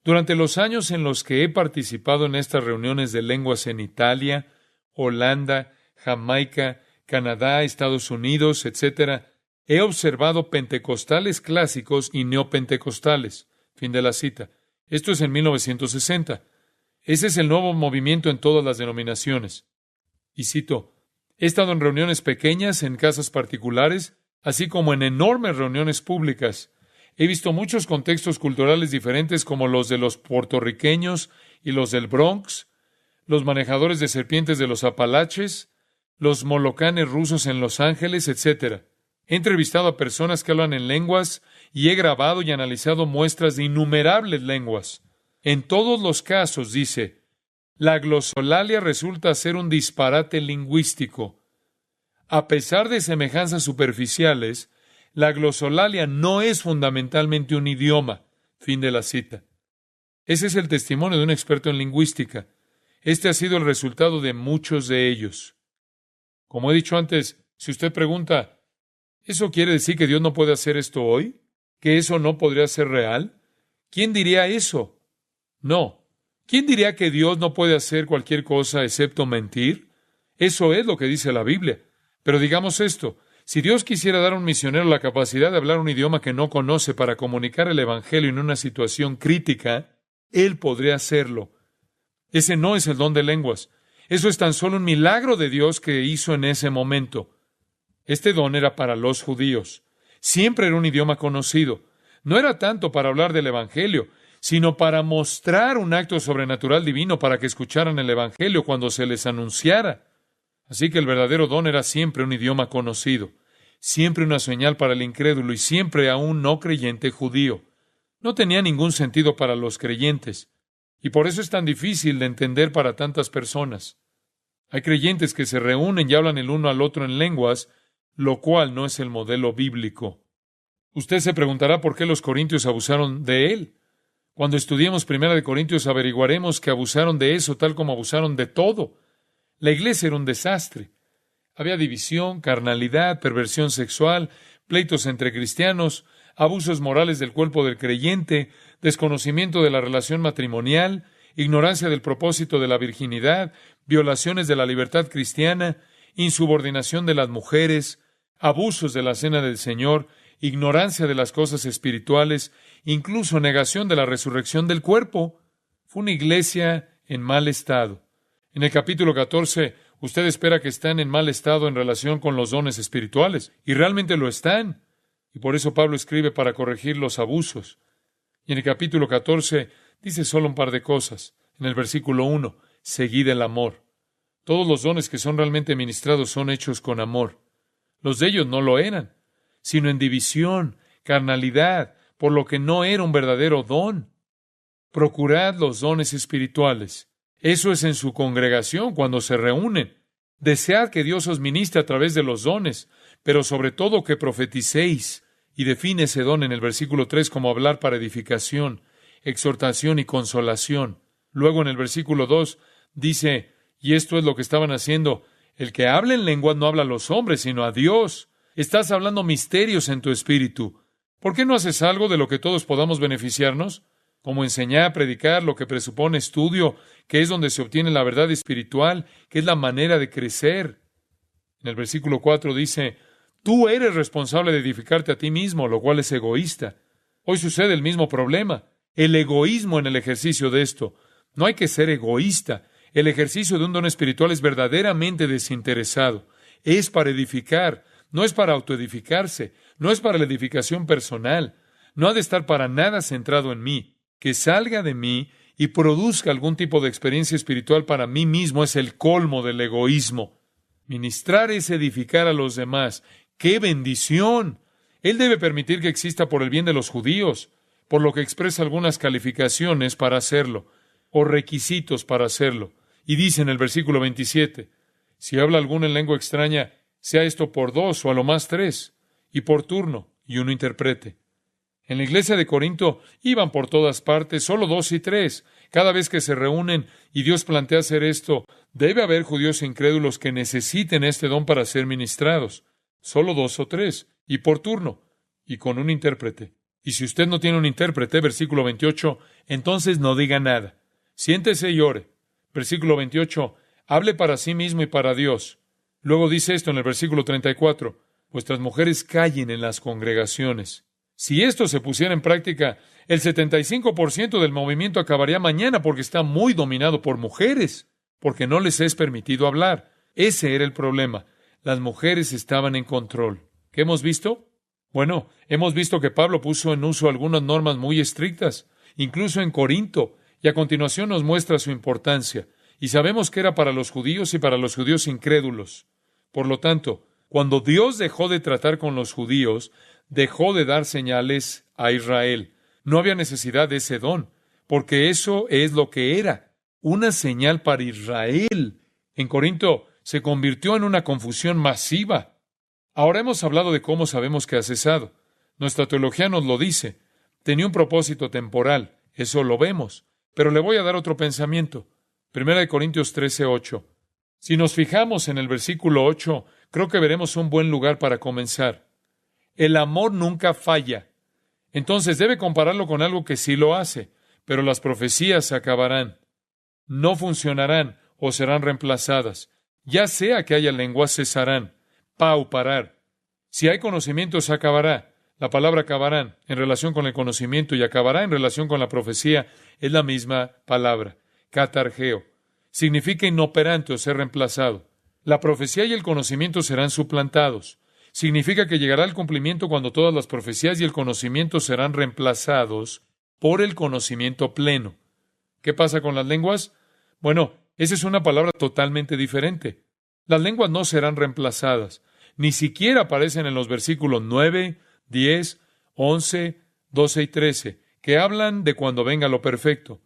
«Durante los años en los que he participado en estas reuniones de lenguas en Italia, Holanda, Jamaica, Canadá, Estados Unidos, etc., he observado pentecostales clásicos y neopentecostales». Fin de la cita. Esto es en 1960. Ese es el nuevo movimiento en todas las denominaciones. Y cito, «He estado en reuniones pequeñas, en casas particulares, así como en enormes reuniones públicas. He visto muchos contextos culturales diferentes como los de los puertorriqueños y los del Bronx, los manejadores de serpientes de los Apalaches, los molocanes rusos en Los Ángeles, etc. He entrevistado a personas que hablan en lenguas y he grabado y analizado muestras de innumerables lenguas. En todos los casos, dice, la glosolalia resulta ser un disparate lingüístico. A pesar de semejanzas superficiales, la glosolalia no es fundamentalmente un idioma». Fin de la cita. Ese es el testimonio de un experto en lingüística. Este ha sido el resultado de muchos de ellos. Como he dicho antes, si usted pregunta, ¿eso quiere decir que Dios no puede hacer esto hoy? ¿Que eso no podría ser real? ¿Quién diría eso? No. ¿Quién diría que Dios no puede hacer cualquier cosa excepto mentir? Eso es lo que dice la Biblia. Pero digamos esto, si Dios quisiera dar a un misionero la capacidad de hablar un idioma que no conoce para comunicar el Evangelio en una situación crítica, Él podría hacerlo. Ese no es el don de lenguas. Eso es tan solo un milagro de Dios que hizo en ese momento. Este don era para los judíos. Siempre era un idioma conocido. No era tanto para hablar del Evangelio, sino para mostrar un acto sobrenatural divino para que escucharan el Evangelio cuando se les anunciara. Así que el verdadero don era siempre un idioma conocido, siempre una señal para el incrédulo y siempre a un no creyente judío. No tenía ningún sentido para los creyentes, y por eso es tan difícil de entender para tantas personas. Hay creyentes que se reúnen y hablan el uno al otro en lenguas, lo cual no es el modelo bíblico. Usted se preguntará por qué los corintios abusaron de él. Cuando estudiemos 1 Corintios averiguaremos que abusaron de eso tal como abusaron de todo. La iglesia era un desastre. Había división, carnalidad, perversión sexual, pleitos entre cristianos, abusos morales del cuerpo del creyente, desconocimiento de la relación matrimonial, ignorancia del propósito de la virginidad, violaciones de la libertad cristiana, insubordinación de las mujeres, abusos de la cena del Señor, ignorancia de las cosas espirituales, incluso negación de la resurrección del cuerpo. Fue una iglesia en mal estado. En el capítulo 14, usted espera que están en mal estado en relación con los dones espirituales, y realmente lo están. Y por eso Pablo escribe para corregir los abusos. Y en el capítulo 14 dice solo un par de cosas. En el versículo 1, seguid el amor. Todos los dones que son realmente ministrados son hechos con amor. Los de ellos no lo eran, sino en división, carnalidad, por lo que no era un verdadero don. Procurad los dones espirituales. Eso es en su congregación cuando se reúnen. Desead que Dios os ministre a través de los dones, pero sobre todo que profeticéis. Y define ese don en el versículo 3 como hablar para edificación, exhortación y consolación. Luego en el versículo 2 dice, y esto es lo que estaban haciendo, el que habla en lenguas no habla a los hombres, sino a Dios. Estás hablando misterios en tu espíritu. ¿Por qué no haces algo de lo que todos podamos beneficiarnos? Como enseñar, predicar, lo que presupone estudio, que es donde se obtiene la verdad espiritual, que es la manera de crecer. En el versículo 4 dice, tú eres responsable de edificarte a ti mismo, lo cual es egoísta. Hoy sucede el mismo problema, el egoísmo en el ejercicio de esto. No hay que ser egoísta. El ejercicio de un don espiritual es verdaderamente desinteresado. Es para edificar, no es para autoedificarse, no es para la edificación personal. No ha de estar para nada centrado en mí. Que salga de mí y produzca algún tipo de experiencia espiritual para mí mismo es el colmo del egoísmo. Ministrar es edificar a los demás. ¡Qué bendición! Él debe permitir que exista por el bien de los judíos, por lo que expresa algunas calificaciones para hacerlo, o requisitos para hacerlo. Y dice en el versículo 27, si habla alguno en lengua extraña, sea esto por 2 o a lo más 3, y por turno, y uno interprete. En la iglesia de Corinto iban por todas partes, solo 2 y 3. Cada vez que se reúnen y Dios plantea hacer esto, debe haber judíos incrédulos que necesiten este don para ser ministrados. Solo 2 o 3, y por turno, y con un intérprete. Y si usted no tiene un intérprete, versículo 28, entonces no diga nada. Siéntese y ore. Versículo 28, hable para sí mismo y para Dios. Luego dice esto en el versículo 34, vuestras mujeres callen en las congregaciones. Si esto se pusiera en práctica, el 75% del movimiento acabaría mañana porque está muy dominado por mujeres, porque no les es permitido hablar. Ese era el problema. Las mujeres estaban en control. ¿Qué hemos visto? Bueno, hemos visto que Pablo puso en uso algunas normas muy estrictas, incluso en Corinto, y a continuación nos muestra su importancia. Y sabemos que era para los judíos y para los judíos incrédulos. Por lo tanto, cuando Dios dejó de tratar con los judíos, dejó de dar señales a Israel. No había necesidad de ese don, porque eso es lo que era, una señal para Israel. En Corinto se convirtió en una confusión masiva. Ahora hemos hablado de cómo sabemos que ha cesado. Nuestra teología nos lo dice. Tenía un propósito temporal, eso lo vemos. Pero le voy a dar otro pensamiento. 1 Corintios 13:8. Si nos fijamos en el versículo 8, creo que veremos un buen lugar para comenzar. El amor nunca falla. Entonces debe compararlo con algo que sí lo hace, pero las profecías se acabarán. No funcionarán o serán reemplazadas. Ya sea que haya lenguas, cesarán. Parar. Si hay conocimiento, se acabará. La palabra acabarán en relación con el conocimiento y acabará en relación con la profecía es la misma palabra. Catargeo. Significa inoperante o ser reemplazado. La profecía y el conocimiento serán suplantados. Significa que llegará el cumplimiento cuando todas las profecías y el conocimiento serán reemplazados por el conocimiento pleno. ¿Qué pasa con las lenguas? Bueno, esa es una palabra totalmente diferente. Las lenguas no serán reemplazadas. Ni siquiera aparecen en los versículos 9, 10, 11, 12 y 13, que hablan de cuando venga lo perfecto.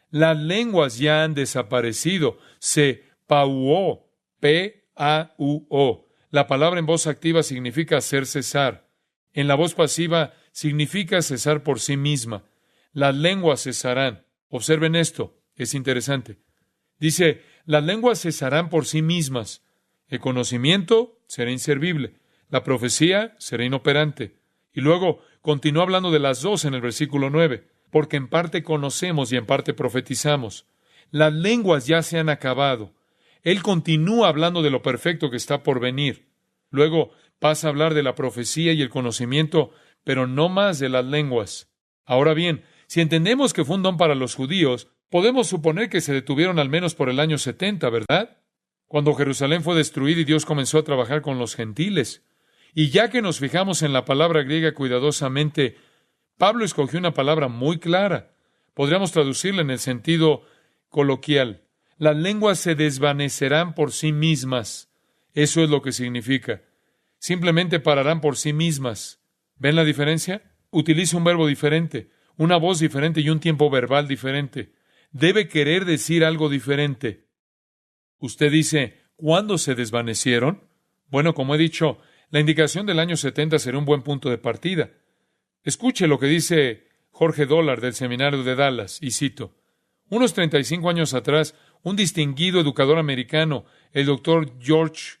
Las lenguas ya han desaparecido. Se pauó, P-A-U-O. La palabra en voz activa significa hacer cesar. En la voz pasiva significa cesar por sí misma. Las lenguas cesarán. Observen esto, es interesante. Dice, las lenguas cesarán por sí mismas. El conocimiento será inservible. La profecía será inoperante. Y luego continúa hablando de las dos en el versículo 9, porque en parte conocemos y en parte profetizamos. Las lenguas ya se han acabado. Él continúa hablando de lo perfecto que está por venir. Luego pasa a hablar de la profecía y el conocimiento, pero no más de las lenguas. Ahora bien, si entendemos que fue un don para los judíos, podemos suponer que se detuvieron al menos por el año 70, ¿verdad? Cuando Jerusalén fue destruida y Dios comenzó a trabajar con los gentiles. Y ya que nos fijamos en la palabra griega cuidadosamente, Pablo escogió una palabra muy clara. Podríamos traducirla en el sentido coloquial. Las lenguas se desvanecerán por sí mismas. Eso es lo que significa. Simplemente pararán por sí mismas. ¿Ven la diferencia? Utiliza un verbo diferente, una voz diferente y un tiempo verbal diferente. Debe querer decir algo diferente. Usted dice, ¿cuándo se desvanecieron? Bueno, como he dicho, la indicación del año 70 será un buen punto de partida. Escuche lo que dice Jorge Dollard del Seminario de Dallas, y cito, unos 35 años atrás, un distinguido educador americano, el doctor George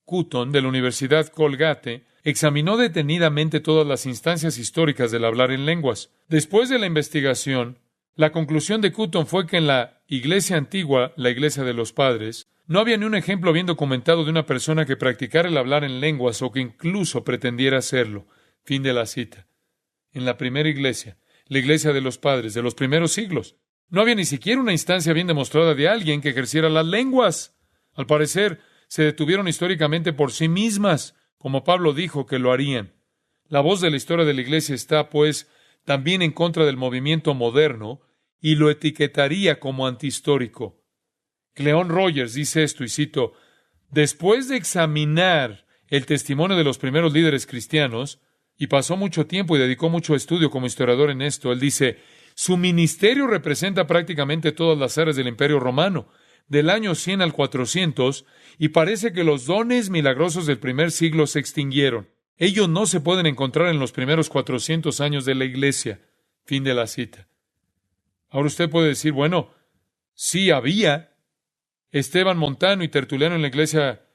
Cutton de la Universidad Colgate, examinó detenidamente todas las instancias históricas del hablar en lenguas. Después de la investigación, la conclusión de Cutton fue que en la iglesia antigua, la iglesia de los padres, no había ni un ejemplo bien documentado de una persona que practicara el hablar en lenguas o que incluso pretendiera hacerlo. Fin de la cita. En la primera iglesia, la iglesia de los padres, de los primeros siglos, no había ni siquiera una instancia bien demostrada de alguien que ejerciera las lenguas. Al parecer, se detuvieron históricamente por sí mismas, como Pablo dijo que lo harían. La voz de la historia de la iglesia está, pues, también en contra del movimiento moderno y lo etiquetaría como antihistórico. Cleon Rogers dice esto, y cito, después de examinar el testimonio de los primeros líderes cristianos, Y pasó mucho tiempo y dedicó mucho estudio como historiador en esto. Él dice, su ministerio representa prácticamente todas las áreas del Imperio Romano, del año 100 al 400, y parece que los dones milagrosos del primer siglo se extinguieron. Ellos no se pueden encontrar en los primeros 400 años de la Iglesia. Fin de la cita. Ahora usted puede decir, bueno, sí había Esteban Montano y Tertuliano en la Iglesia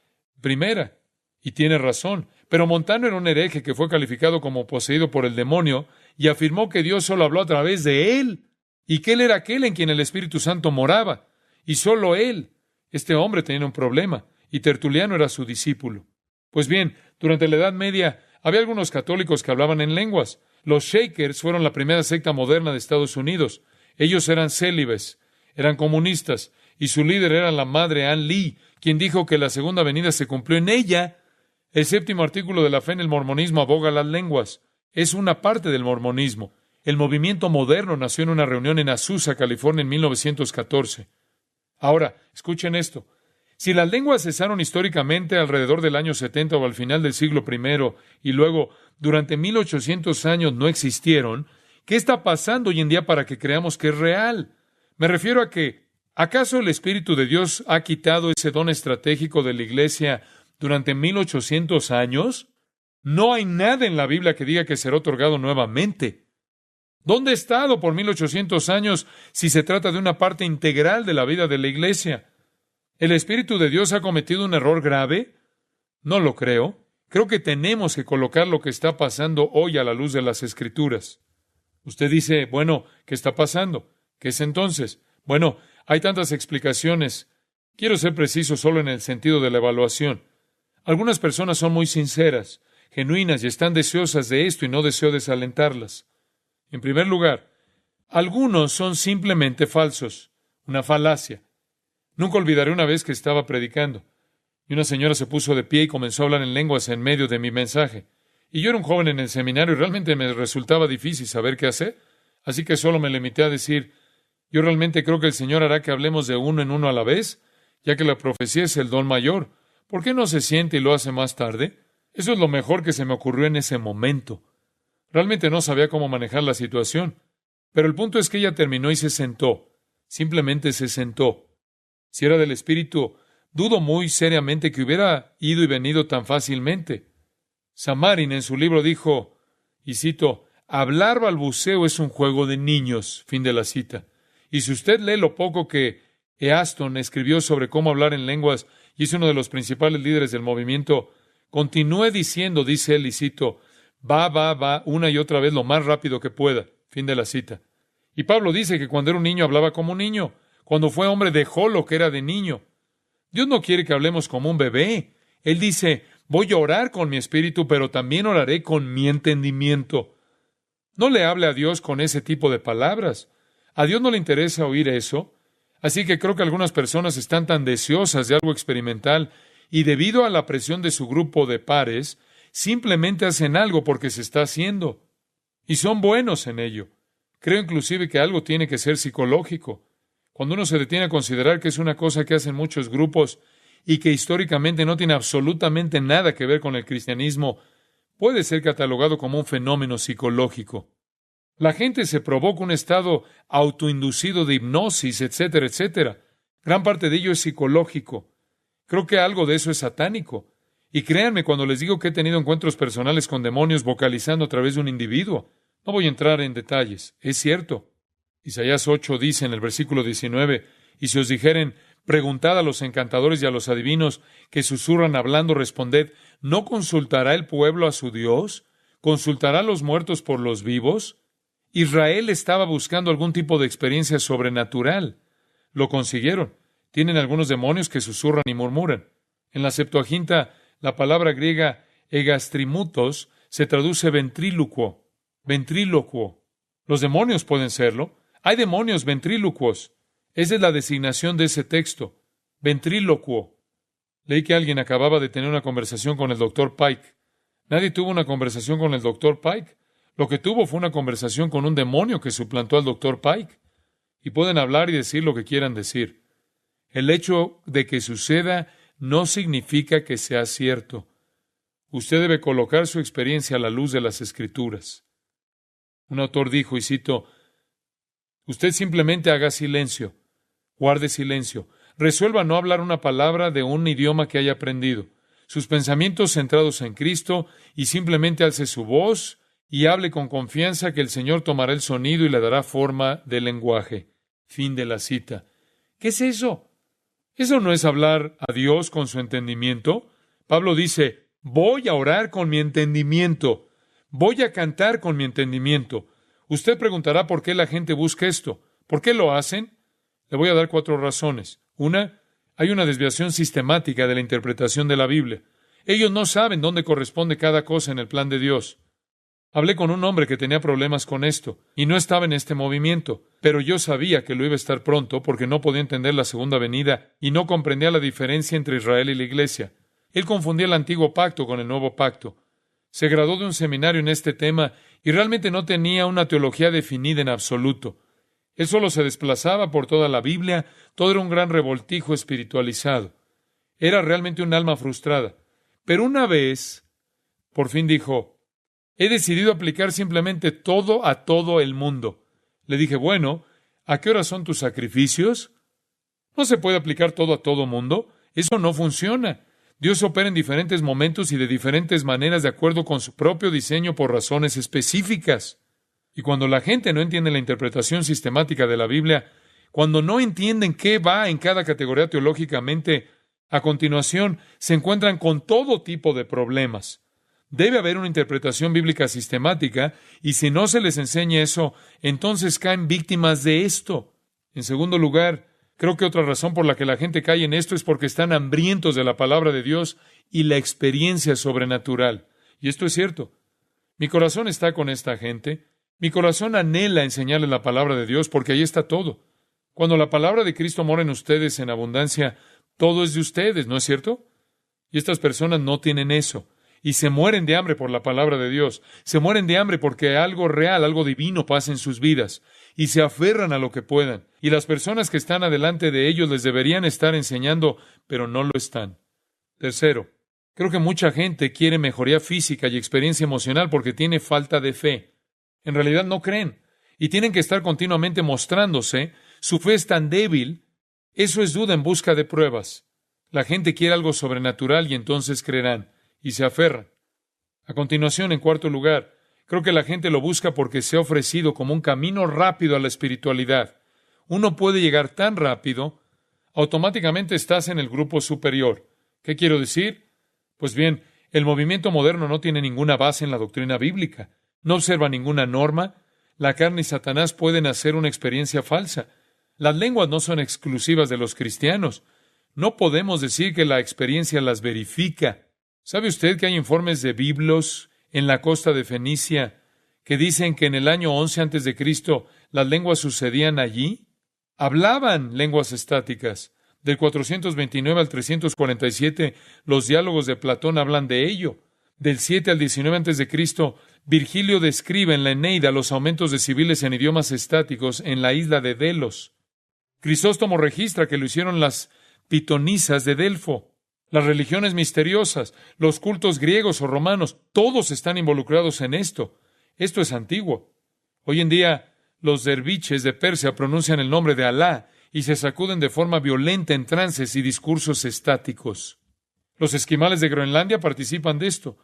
primera, y tiene razón, pero Montano era un hereje que fue calificado como poseído por el demonio y afirmó que Dios solo habló a través de él, y que él era aquel en quien el Espíritu Santo moraba, y solo él. Este hombre tenía un problema, y Tertuliano era su discípulo. Pues bien, durante la Edad Media había algunos católicos que hablaban en lenguas. Los Shakers fueron la primera secta moderna de Estados Unidos. Ellos eran célibes, eran comunistas, y su líder era la madre Ann Lee, quien dijo que la segunda venida se cumplió en ella. El séptimo artículo de la fe en el mormonismo aboga las lenguas. Es una parte del mormonismo. El movimiento moderno nació en una reunión en Azusa, California, en 1914. Ahora, escuchen esto. Si las lenguas cesaron históricamente alrededor del año 70 o al final del siglo I, y luego durante 1800 años no existieron, ¿qué está pasando hoy en día para que creamos que es real? Me refiero a que, ¿acaso el Espíritu de Dios ha quitado ese don estratégico de la Iglesia durante 1800 años? No hay nada en la Biblia que diga que será otorgado nuevamente. ¿Dónde ha estado por 1800 años si se trata de una parte integral de la vida de la Iglesia? ¿El Espíritu de Dios ha cometido un error grave? No lo creo. Creo que tenemos que colocar lo que está pasando hoy a la luz de las Escrituras. Usted dice, bueno, ¿qué está pasando? ¿Qué es entonces? Bueno, hay tantas explicaciones. Quiero ser preciso solo en el sentido de la evaluación. Algunas personas son muy sinceras, genuinas y están deseosas de esto y no deseo desalentarlas. En primer lugar, algunos son simplemente falsos, una falacia. Nunca olvidaré una vez que estaba predicando, y una señora se puso de pie y comenzó a hablar en lenguas en medio de mi mensaje. Y yo era un joven en el seminario y realmente me resultaba difícil saber qué hacer, así que solo me limité a decir, yo realmente creo que el Señor hará que hablemos de uno en uno a la vez, ya que la profecía es el don mayor. ¿Por qué no se siente y lo hace más tarde? Eso es lo mejor que se me ocurrió en ese momento. Realmente no sabía cómo manejar la situación, pero el punto es que ella terminó y se sentó. Simplemente se sentó. Si era del Espíritu, dudo muy seriamente que hubiera ido y venido tan fácilmente. Samarin en su libro dijo, y cito, hablar balbuceo es un juego de niños, fin de la cita. Y si usted lee lo poco que Easton escribió sobre cómo hablar en lenguas, y es uno de los principales líderes del movimiento, continúe diciendo, dice él, y cito, va, una y otra vez lo más rápido que pueda, fin de la cita. Y Pablo dice que cuando era un niño hablaba como un niño, cuando fue hombre dejó lo que era de niño. Dios no quiere que hablemos como un bebé. Él dice, voy a orar con mi espíritu, pero también oraré con mi entendimiento. No le hable a Dios con ese tipo de palabras. A Dios no le interesa oír eso. Así que creo que algunas personas están tan deseosas de algo experimental y debido a la presión de su grupo de pares, simplemente hacen algo porque se está haciendo. Y son buenos en ello. Creo inclusive que algo tiene que ser psicológico. Cuando uno se detiene a considerar que es una cosa que hacen muchos grupos y que históricamente no tiene absolutamente nada que ver con el cristianismo, puede ser catalogado como un fenómeno psicológico. La gente se provoca un estado autoinducido de hipnosis, etcétera, etcétera. Gran parte de ello es psicológico. Creo que algo de eso es satánico. Y créanme cuando les digo que he tenido encuentros personales con demonios vocalizando a través de un individuo. No voy a entrar en detalles. Es cierto. Isaías 8 dice en el versículo 19, y si os dijeren, preguntad a los encantadores y a los adivinos que susurran hablando, responded, ¿no consultará el pueblo a su Dios? ¿Consultará a los muertos por los vivos? Israel estaba buscando algún tipo de experiencia sobrenatural. Lo consiguieron. Tienen algunos demonios que susurran y murmuran. En la Septuaginta, la palabra griega egastrimutos se traduce ventrílocuo. Ventrílocuo. Los demonios pueden serlo. Hay demonios ventrílocuos. Esa es la designación de ese texto. Ventrílocuo. Leí que alguien acababa de tener una conversación con el Dr. Pike. Nadie tuvo una conversación con el Dr. Pike. Lo que tuvo fue una conversación con un demonio que suplantó al Dr. Pike. Y pueden hablar y decir lo que quieran decir. El hecho de que suceda no significa que sea cierto. Usted debe colocar su experiencia a la luz de las Escrituras. Un autor dijo, y cito, usted simplemente haga silencio, guarde silencio, resuelva no hablar una palabra de un idioma que haya aprendido, sus pensamientos centrados en Cristo, y simplemente alce su voz y hable con confianza que el Señor tomará el sonido y le dará forma de lenguaje. Fin de la cita. ¿Qué es eso? ¿Eso no es hablar a Dios con su entendimiento? Pablo dice, voy a orar con mi entendimiento. Voy a cantar con mi entendimiento. Usted preguntará por qué la gente busca esto. ¿Por qué lo hacen? Le voy a dar 4 razones. Una, hay una desviación sistemática de la interpretación de la Biblia. Ellos no saben dónde corresponde cada cosa en el plan de Dios. Hablé con un hombre que tenía problemas con esto, y no estaba en este movimiento, pero yo sabía que lo iba a estar pronto porque no podía entender la segunda venida y no comprendía la diferencia entre Israel y la Iglesia. Él confundía el antiguo pacto con el nuevo pacto. Se graduó de un seminario en este tema y realmente no tenía una teología definida en absoluto. Él solo se desplazaba por toda la Biblia, todo era un gran revoltijo espiritualizado. Era realmente un alma frustrada. Pero una vez, por fin dijo, he decidido aplicar simplemente todo a todo el mundo. Le dije, bueno, ¿a qué hora son tus sacrificios? No se puede aplicar todo a todo mundo. Eso no funciona. Dios opera en diferentes momentos y de diferentes maneras de acuerdo con su propio diseño por razones específicas. Y cuando la gente no entiende la interpretación sistemática de la Biblia, cuando no entienden qué va en cada categoría teológicamente, a continuación se encuentran con todo tipo de problemas. Debe haber una interpretación bíblica sistemática, y si no se les enseña eso, entonces caen víctimas de esto. En segundo lugar, creo que otra razón por la que la gente cae en esto es porque están hambrientos de la palabra de Dios y la experiencia sobrenatural. Y esto es cierto. Mi corazón está con esta gente. Mi corazón anhela enseñarles la palabra de Dios porque ahí está todo. Cuando la palabra de Cristo mora en ustedes en abundancia, todo es de ustedes, ¿no es cierto? Y estas personas no tienen eso. Y se mueren de hambre por la palabra de Dios. Se mueren de hambre porque algo real, algo divino pasa en sus vidas. Y se aferran a lo que puedan. Y las personas que están adelante de ellos les deberían estar enseñando, pero no lo están. Tercero, creo que mucha gente quiere mejoría física y experiencia emocional porque tiene falta de fe. En realidad no creen. Y tienen que estar continuamente mostrándose. Su fe es tan débil. Eso es duda en busca de pruebas. La gente quiere algo sobrenatural y entonces creerán. Y se aferran. A continuación, en cuarto lugar, creo que la gente lo busca porque se ha ofrecido como un camino rápido a la espiritualidad. Uno puede llegar tan rápido, automáticamente estás en el grupo superior. ¿Qué quiero decir? Pues bien, el movimiento moderno no tiene ninguna base en la doctrina bíblica. No observa ninguna norma. La carne y Satanás pueden hacer una experiencia falsa. Las lenguas no son exclusivas de los cristianos. No podemos decir que la experiencia las verifica. ¿Sabe usted que hay informes de biblos en la costa de Fenicia que dicen que en el año 11 a.C. las lenguas sucedían allí? Hablaban lenguas estáticas. Del 429 al 347, los diálogos de Platón hablan de ello. Del 7 al 19 a.C., Virgilio describe en la Eneida los aumentos de civiles en idiomas estáticos en la isla de Delos. Crisóstomo registra que lo hicieron las pitonisas de Delfo. Las religiones misteriosas, los cultos griegos o romanos, todos están involucrados en esto. Esto es antiguo. Hoy en día, los derviches de Persia pronuncian el nombre de Alá y se sacuden de forma violenta en trances y discursos estáticos. Los esquimales de Groenlandia participan de esto.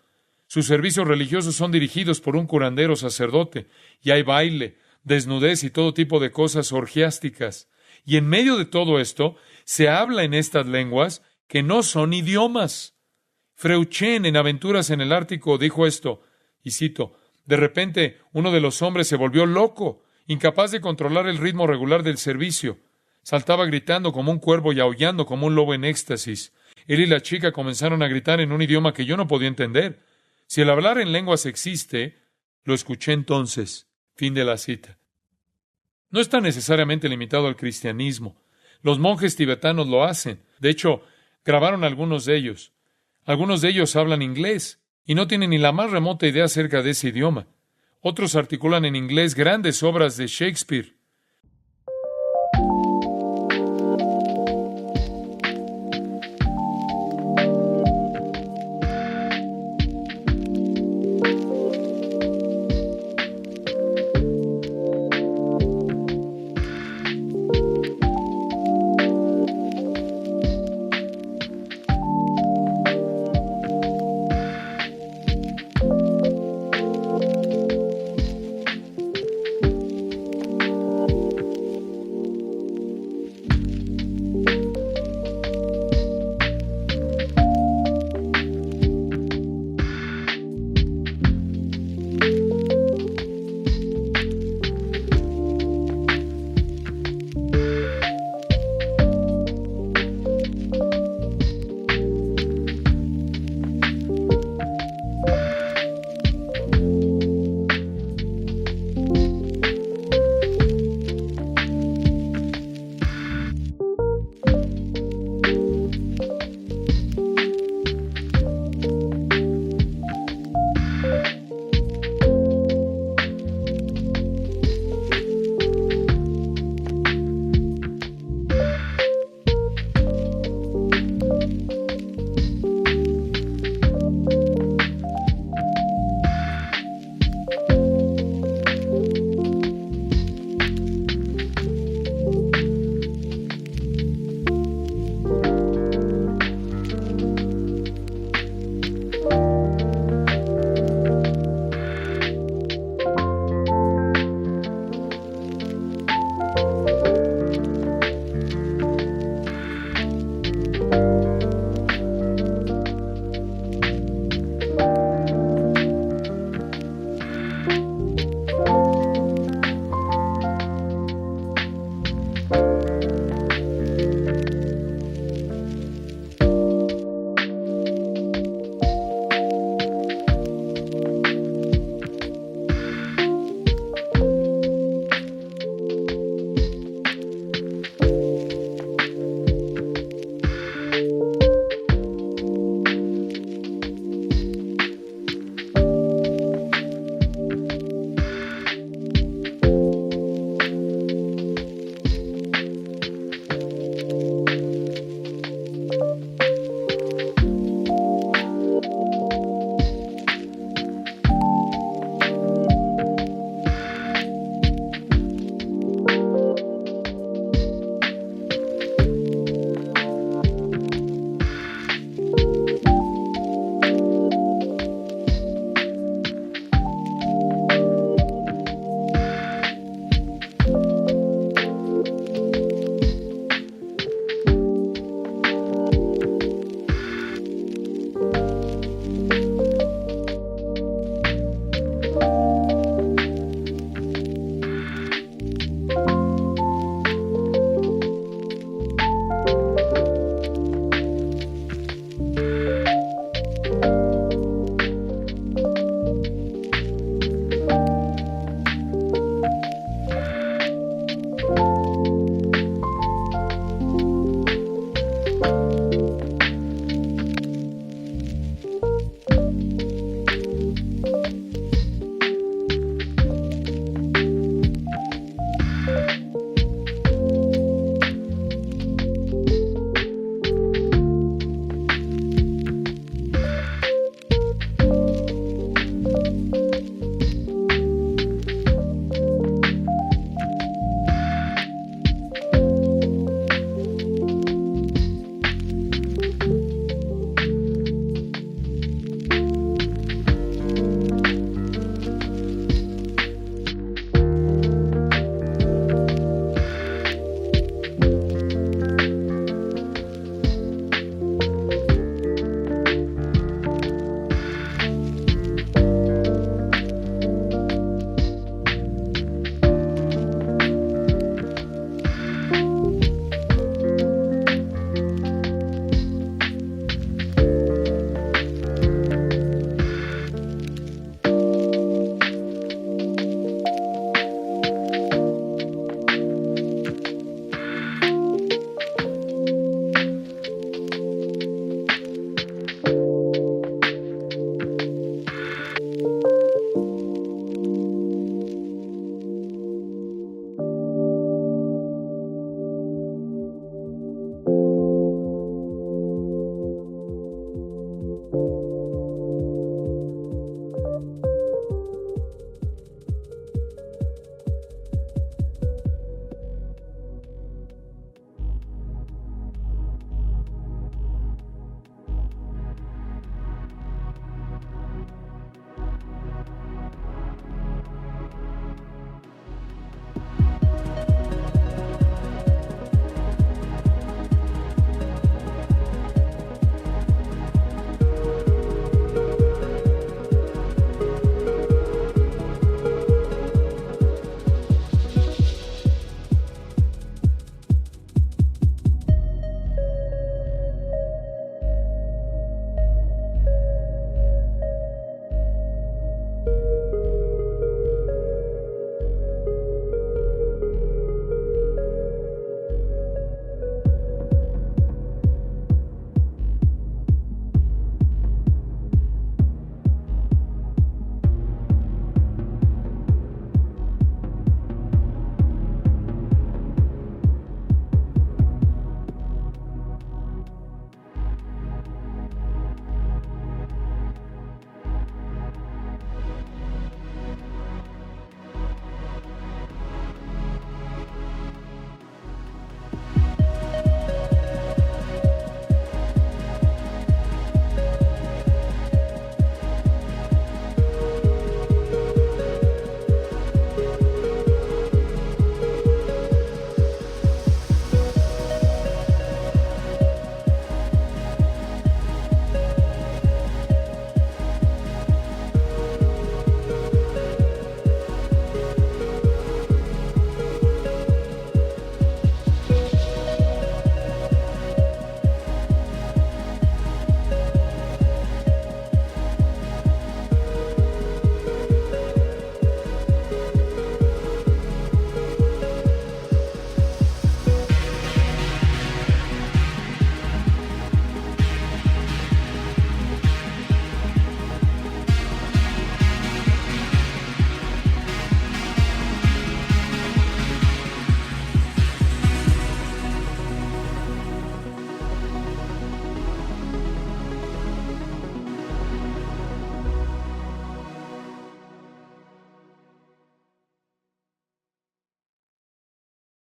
Sus servicios religiosos son dirigidos por un curandero sacerdote, y hay baile, desnudez y todo tipo de cosas orgiásticas. Y en medio de todo esto, se habla en estas lenguas que no son idiomas. Freuchen, en Aventuras en el Ártico, dijo esto, y cito, de repente uno de los hombres se volvió loco, incapaz de controlar el ritmo regular del servicio. Saltaba gritando como un cuervo y aullando como un lobo en éxtasis. Él y la chica comenzaron a gritar en un idioma que yo no podía entender. Si el hablar en lenguas existe, lo escuché entonces. Fin de la cita. No está necesariamente limitado al cristianismo. Los monjes tibetanos lo hacen. De hecho, grabaron algunos de ellos. Algunos de ellos hablan inglés y no tienen ni la más remota idea acerca de ese idioma. Otros articulan en inglés grandes obras de Shakespeare.